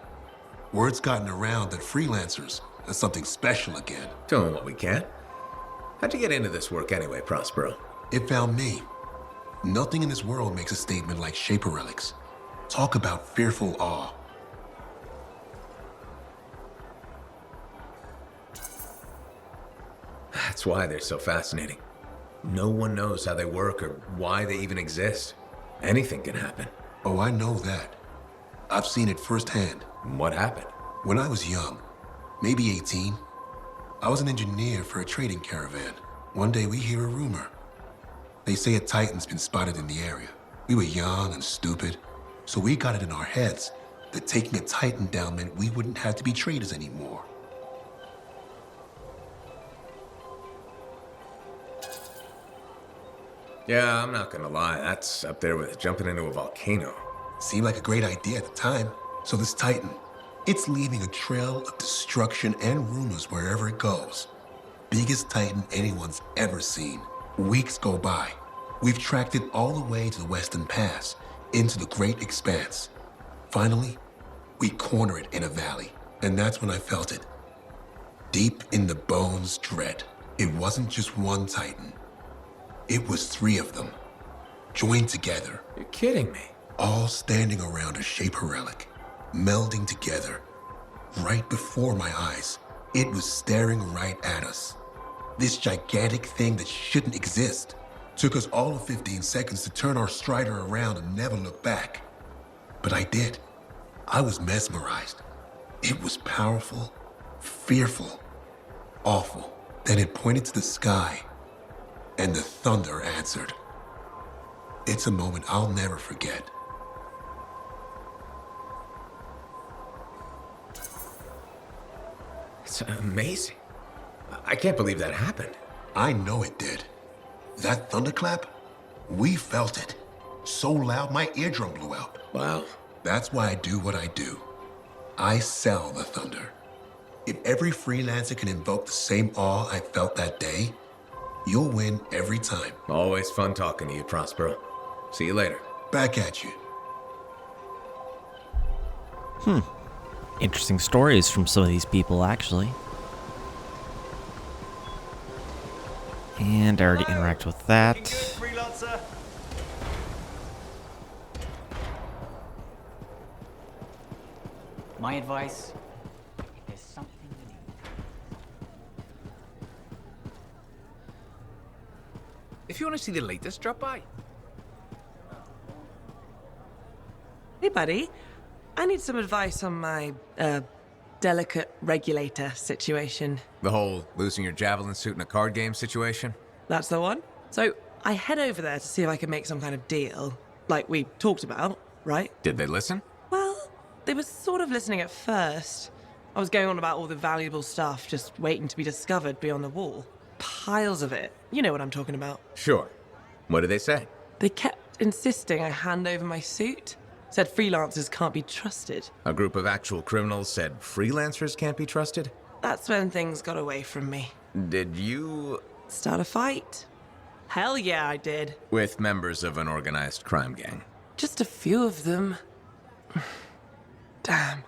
Word's gotten around that Freelancers is something special again. Tell me what we can. How'd you get into this work anyway, Prospero? It found me. Nothing in this world makes a statement like Shaper Relics. Talk about fearful awe. That's why they're so fascinating. No one knows how they work or why they even exist. Anything can happen. Oh, I know that. I've seen it firsthand. What happened? When I was young, maybe 18, I was an engineer for a trading caravan. One day we hear a rumor. They say a Titan's been spotted in the area. We were young and stupid, so we got it in our heads that taking a Titan down meant we wouldn't have to be traders anymore. Yeah, I'm not gonna lie. That's up there with jumping into a volcano. Seemed like a great idea at the time. So this Titan, it's leaving a trail of destruction and rumors wherever it goes. Biggest Titan anyone's ever seen. Weeks go by. We've tracked it all the way to the Western Pass, into the Great Expanse. Finally, we corner it in a valley, and that's when I felt it. Deep in the bones dread. It wasn't just one Titan. It was 3 of them, joined together. You're kidding me. All standing around a Shaper relic, melding together. Right before my eyes, it was staring right at us. This gigantic thing that shouldn't exist. Took us all of 15 seconds to turn our Strider around and never look back. But I did. I was mesmerized. It was powerful, fearful, awful. Then it pointed to the sky, and the thunder answered. It's a moment I'll never forget. It's amazing. I can't believe that happened. I know it did. That thunderclap, we felt it. So loud my eardrum blew out. Wow. That's why I do what I do. I sell the thunder. If every freelancer can invoke the same awe I felt that day, you'll win every time. Always fun talking to you, Prospero. See you later. Back at you. Interesting stories from some of these people, actually. And I already interacted with that. Freelancer. My advice, if there's something you need. If you want to see the latest, drop by. Hey, buddy. I need some advice on my, delicate regulator situation. The whole losing your javelin suit in a card game situation? That's the one. So, I head over there to see if I can make some kind of deal, like we talked about, right? Did they listen? Well, they were sort of listening at first. I was going on about all the valuable stuff just waiting to be discovered beyond the wall. Piles of it. You know what I'm talking about. Sure. What did they say? They kept insisting I hand over my suit. Said freelancers can't be trusted. A group of actual criminals said freelancers can't be trusted? That's when things got away from me. Did you... Start a fight? Hell yeah, I did. With members of an organized crime gang? Just a few of them. Damn.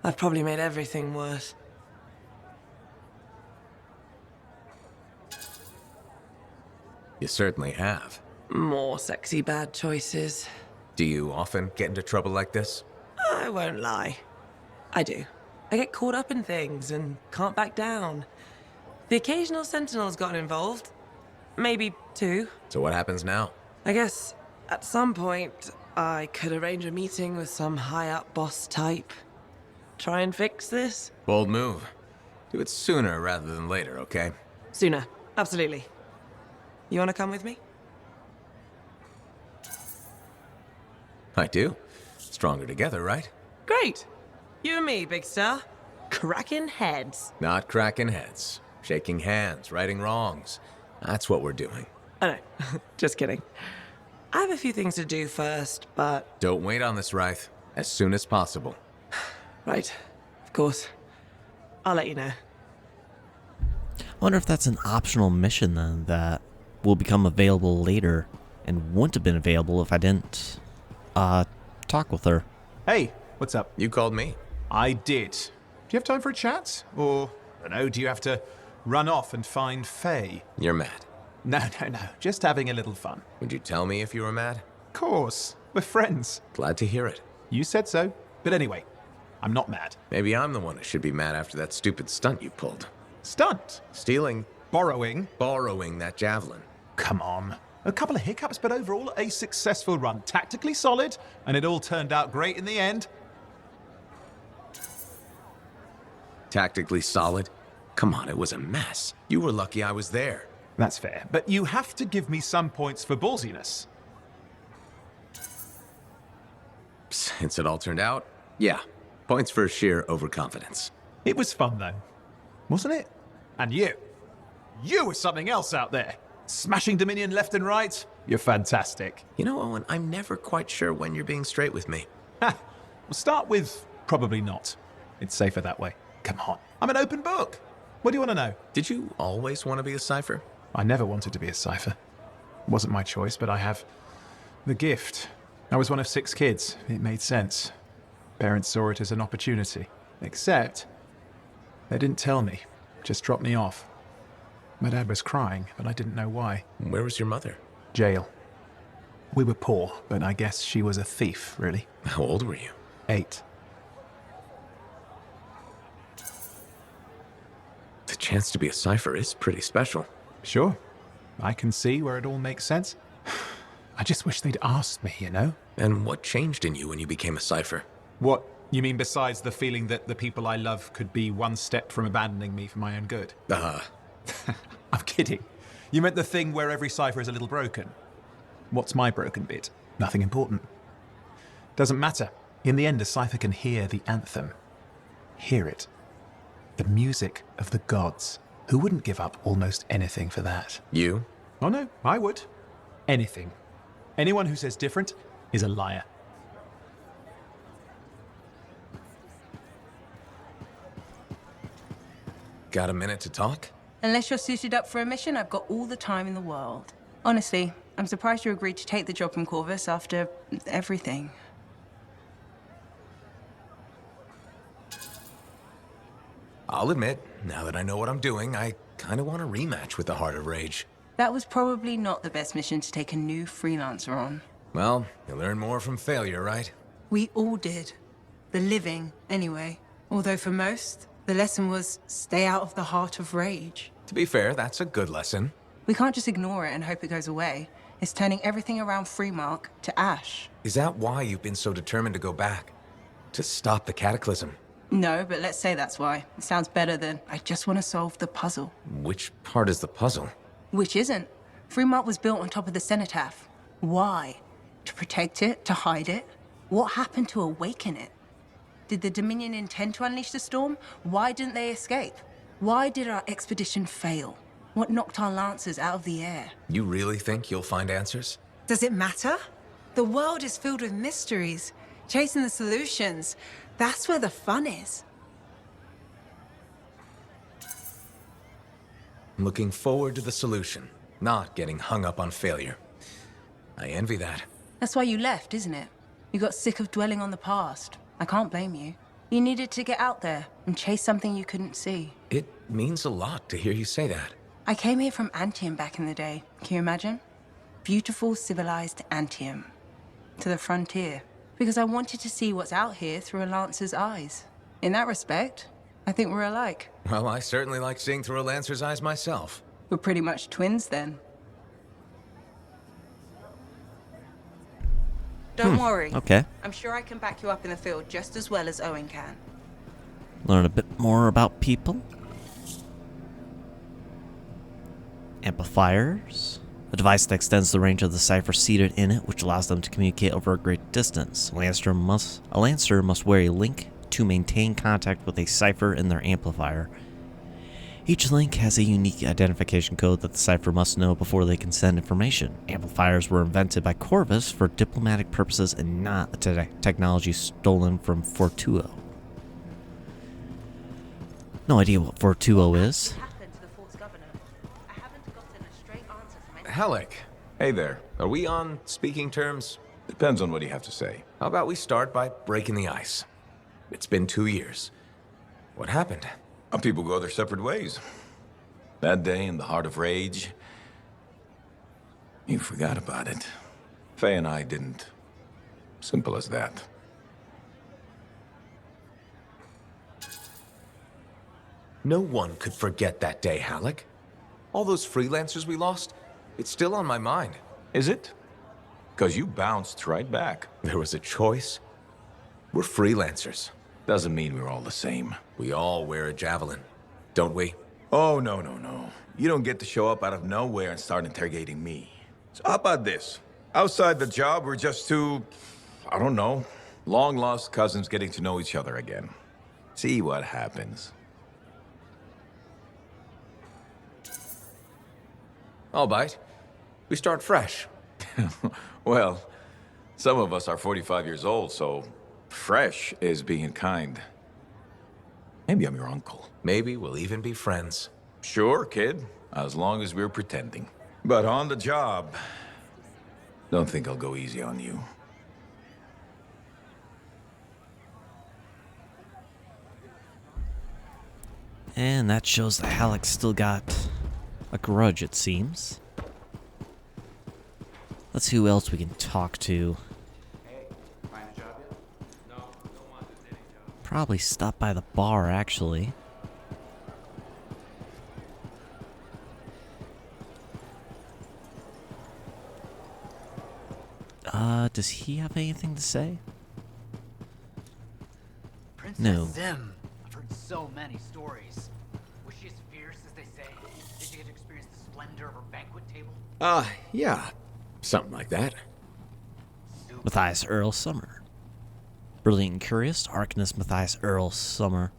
I've probably made everything worse. You certainly have. More sexy bad choices. Do you often get into trouble like this? I won't lie. I do. I get caught up in things and can't back down. The occasional Sentinel's gotten involved. Maybe two. So what happens now? I guess at some point I could arrange a meeting with some high-up boss type. Try and fix this. Bold move. Do it sooner rather than later, okay? Sooner. Absolutely. You want to come with me? I do. Stronger together, right? Great. You and me, big star. Cracking heads. Not cracking heads. Shaking hands, righting wrongs. That's what we're doing. I know. Just kidding. I have a few things to do first, but... Don't wait on this, Wraith. As soon as possible. Right. Of course. I'll let you know. I wonder if that's an optional mission, then, that will become available later and wouldn't have been available if I didn't talk with her. Hey, what's up? You called me. I did. Do you have time for a chat? Or, I don't know, do you have to run off and find Faye? You're mad. No. Just having a little fun. Would you tell me if you were mad? Of course. We're friends. Glad to hear it. You said so. But anyway, I'm not mad. Maybe I'm the one who should be mad after that stupid stunt you pulled. Stunt? Stealing. Borrowing? Borrowing that javelin. Come on. A couple of hiccups, but overall a successful run. Tactically solid, and it all turned out great in the end. Tactically solid? Come on, it was a mess. You were lucky I was there. That's fair, but you have to give me some points for ballsiness. Since it all turned out, yeah. Points for sheer overconfidence. It was fun, though. Wasn't it? And you. You were something else out there. Smashing Dominion left and right. You're fantastic. You know, Owen, I'm never quite sure when you're being straight with me. Ha! We'll start with probably not. It's safer that way. Come on. I'm an open book. What do you want to know? Did you always want to be a cipher? I never wanted to be a cipher. It wasn't my choice, but I have the gift. I was one of 6 kids. It made sense. Parents saw it as an opportunity. Except, they didn't tell me. Just dropped me off. My dad was crying, but I didn't know why. Where was your mother? Jail. We were poor, but I guess she was a thief, really. How old were you? 8. The chance to be a cipher is pretty special. Sure. I can see where it all makes sense. I just wish they'd asked me, you know? And what changed in you when you became a cipher? What You mean besides the feeling that the people I love could be one step from abandoning me for my own good? I'm kidding. You meant the thing where every cipher is a little broken. What's my broken bit? Nothing important. Doesn't matter. In the end, a cipher can hear the anthem. Hear it. The music of the gods. Who wouldn't give up almost anything for that? You? Oh no, I would. Anything. Anyone who says different is a liar. Got a minute to talk? Unless you're suited up for a mission, I've got all the time in the world. Honestly, I'm surprised you agreed to take the job from Corvus after everything. I'll admit, now that I know what I'm doing, I kind of want a rematch with the Heart of Rage. That was probably not the best mission to take a new freelancer on. Well, you learn more from failure, right? We all did. The living, anyway. Although for most, the lesson was stay out of the Heart of Rage. To be fair, that's a good lesson. We can't just ignore it and hope it goes away. It's turning everything around Freemark to ash. Is that why you've been so determined to go back? To stop the cataclysm? No, but let's say that's why. It sounds better than I just want to solve the puzzle. Which part is the puzzle? Which isn't. Freemark was built on top of the cenotaph. Why? To protect it? To hide it? What happened to awaken it? Did the Dominion intend to unleash the storm? Why didn't they escape? Why did our expedition fail? What knocked our lancers out of the air? You really think you'll find answers? Does it matter? The world is filled with mysteries. Chasing the solutions, that's where the fun is. I'm looking forward to the solution, not getting hung up on failure. I envy that. That's why you left, isn't it? You got sick of dwelling on the past. I can't blame you. You needed to get out there and chase something you couldn't see. It means a lot to hear you say that. I came here from Anthem back in the day. Can you imagine? Beautiful, civilized Anthem. To the frontier. Because I wanted to see what's out here through a Lancer's eyes. In that respect, I think we're alike. Well, I certainly like seeing through a Lancer's eyes myself. We're pretty much twins then. Don't worry. Okay. I'm sure I can back you up in the field just as well as Owen can. Learn a bit more about people. Amplifiers. A device that extends the range of the cipher seated in it, which allows them to communicate over a great distance. A Lancer must wear a link to maintain contact with a cipher in their amplifier. Each link has a unique identification code that the cipher must know before they can send information. Amplifiers were invented by Corvus for diplomatic purposes and not a technology stolen from Fortuo. No idea what Fortuo is. Halleck. Hey there. Are we on speaking terms? Depends on what you have to say. How about we start by breaking the ice? It's been 2 years. What happened? People go their separate ways. That day in the Heart of Rage, you forgot about it. Faye and I didn't. Simple as that. No one could forget that day, Halleck. All those freelancers we lost, it's still on my mind. Is it? Because you bounced right back. There was a choice. We're freelancers. Doesn't mean we're all the same. We all wear a javelin, don't we? Oh, no. You don't get to show up out of nowhere and start interrogating me. So how about this? Outside the job, we're just two, I don't know, long-lost cousins getting to know each other again. See what happens. I'll bite. We start fresh. Well, some of us are 45 years old, so fresh is being kind. Maybe I'm your uncle. Maybe we'll even be friends. Sure, kid. As long as we're pretending. But on the job, don't think I'll go easy on you. And that shows that Halleck still got a grudge, it seems. Let's see who else we can talk to. Probably stop by the bar, actually. Does he have anything to say? No. Zim. I've heard so many stories. Was she as fierce as they say? Did you get to experience the splendor of her banquet table? Yeah. Something like that. Matthias Earl Summer. Brilliant and curious, Arcanist Matthias Earl Sumner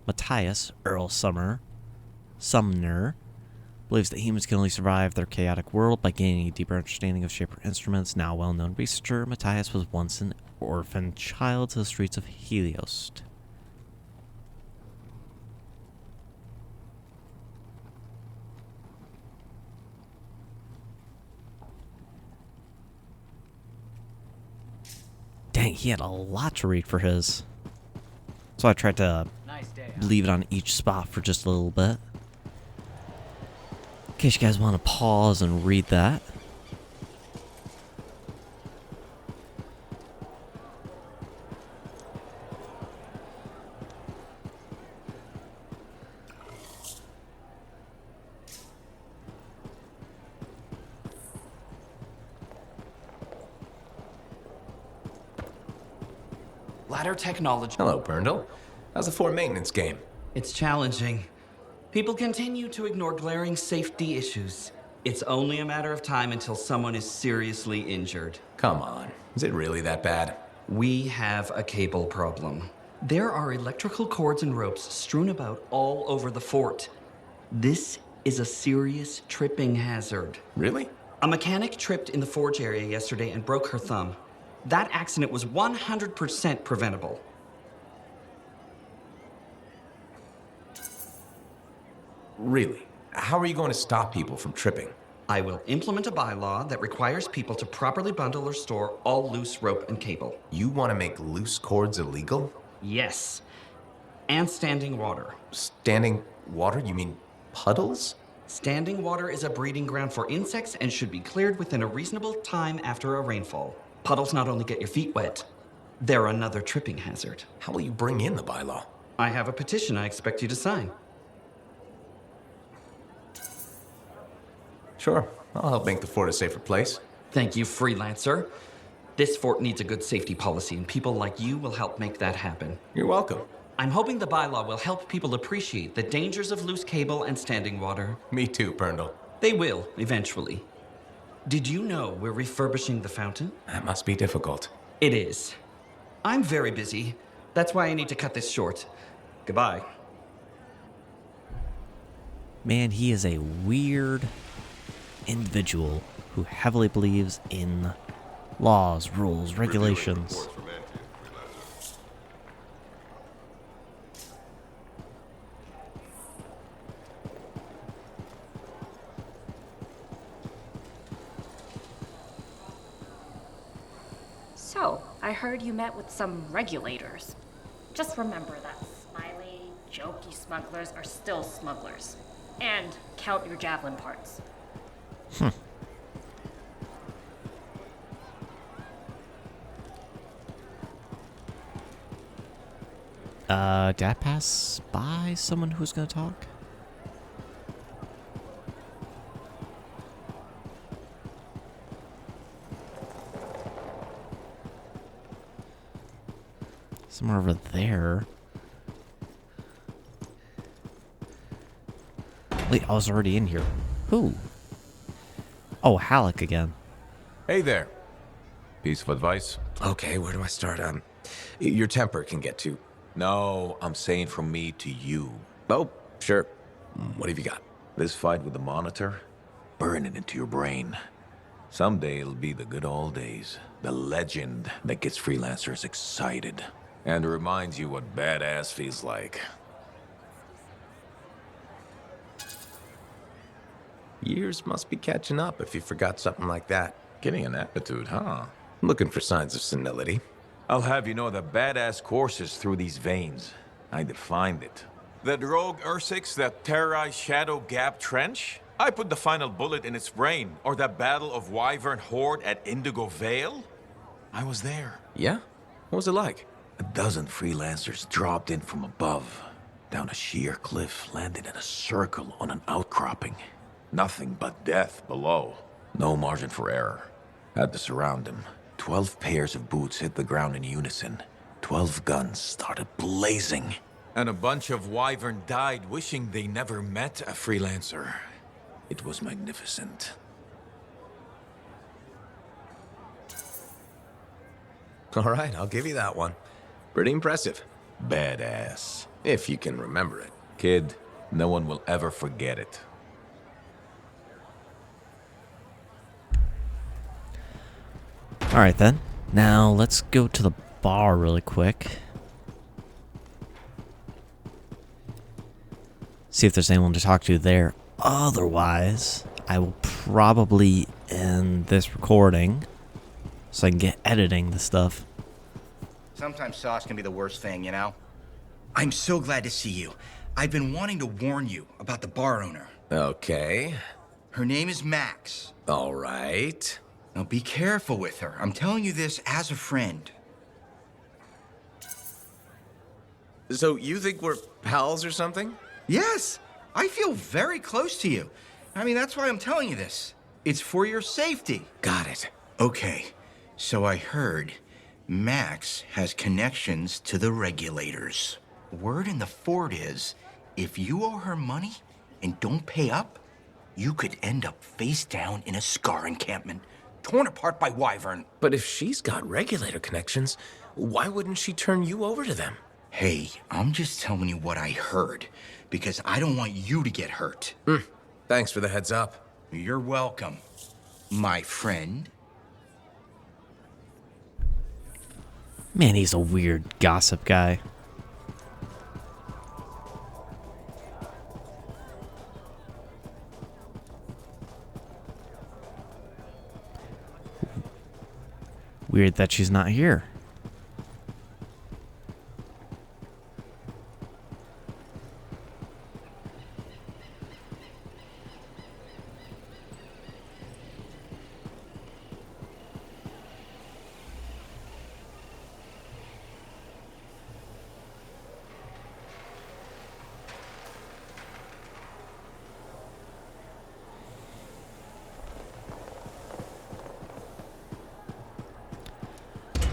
believes that humans can only survive their chaotic world by gaining a deeper understanding of Shaper instruments. Now well-known researcher, Matthias was once an orphan child to the streets of Heliost. Dang, he had a lot to read for his. So I tried to leave it on each spot for just a little bit. In case you guys want to pause and read that. Ladder technology. Hello, Berndl. How's the fort maintenance game? It's challenging. People continue to ignore glaring safety issues. It's only a matter of time until someone is seriously injured. Come on. Is it really that bad? We have a cable problem. There are electrical cords and ropes strewn about all over the fort. This is a serious tripping hazard. Really? A mechanic tripped in the forge area yesterday and broke her thumb. That accident was 100% preventable. Really? How are you going to stop people from tripping? I will implement a bylaw that requires people to properly bundle or store all loose rope and cable. You want to make loose cords illegal? Yes. And standing water. Standing water? You mean puddles? Standing water is a breeding ground for insects and should be cleared within a reasonable time after a rainfall. Puddles not only get your feet wet, they're another tripping hazard. How will you bring in the bylaw? I have a petition I expect you to sign. Sure. I'll help make the fort a safer place. Thank you, Freelancer. This fort needs a good safety policy, and people like you will help make that happen. You're welcome. I'm hoping the bylaw will help people appreciate the dangers of loose cable and standing water. Me too, Berndl. They will, eventually. Did you know we're refurbishing the fountain? That must be difficult. It is. I'm very busy. That's why I need to cut this short. Goodbye. Man, he is a weird individual who heavily believes in laws, rules, regulations. So, I heard you met with some regulators. Just remember that smiley, jokey smugglers are still smugglers. And count your javelin parts. Did I pass by someone who's gonna talk? Somewhere over there. Wait, I was already in here. Who? Oh, Halleck again. Hey there. Piece of advice? Okay, where do I start? Your temper can get to. No, I'm saying from me to you. Oh, sure. What have you got? This fight with the Monitor, burn it into your brain. Someday it'll be the good old days. The legend that gets freelancers excited. And reminds you what badass feels like. Years must be catching up if you forgot something like that. Getting an aptitude, huh? Looking for signs of senility. I'll have you know that badass courses through these veins. I defined it. That rogue Ursix that terrorized Shadow Gap Trench? I put the final bullet in its brain. Or that battle of Wyvern Horde at Indigo Vale? I was there. Yeah? What was it like? A dozen freelancers dropped in from above. Down a sheer cliff, landed in a circle on an outcropping. Nothing but death below. No margin for error. Had to surround them. 12 pairs of boots hit the ground in unison. 12 guns started blazing. And a bunch of Wyvern died wishing they never met a Freelancer. It was magnificent. All right, I'll give you that one. Pretty impressive. Badass. If you can remember it. Kid, no one will ever forget it. Alright then. Now let's go to the bar really quick. See if there's anyone to talk to there. Otherwise, I will probably end this recording so I can get editing the stuff. Sometimes sauce can be the worst thing, you know? I'm so glad to see you. I've been wanting to warn you about the bar owner. Okay. Her name is Max. All right. Now be careful with her. I'm telling you this as a friend. So you think we're pals or something? Yes, I feel very close to you. I mean, that's why I'm telling you this. It's for your safety. Got it. Okay, so I heard Max has connections to the regulators. Word in the fort is, if you owe her money and don't pay up, you could end up face down in a Scar encampment, torn apart by Wyvern. But if she's got regulator connections, why wouldn't she turn you over to them? Hey, I'm just telling you what I heard, because I don't want you to get hurt. Thanks for the heads up. You're welcome, my friend. Man, he's a weird gossip guy. Weird that she's not here.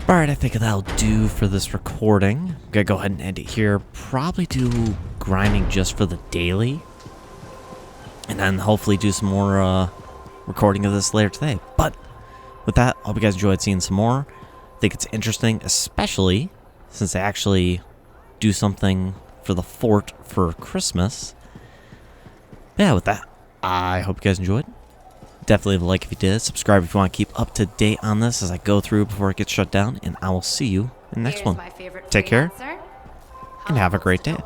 Alright, I think that'll do for this recording. I'm gonna go ahead and end it here. Probably do grinding just for the daily. And then hopefully do some more recording of this later today. But with that, I hope you guys enjoyed seeing some more. I think it's interesting, especially since they actually do something for the fort for Christmas. But yeah, with that, I hope you guys enjoyed. Definitely leave a like if you did. Subscribe if you want to keep up to date on this as I go through before it gets shut down. And I will see you in the next one. Take care and have a great day.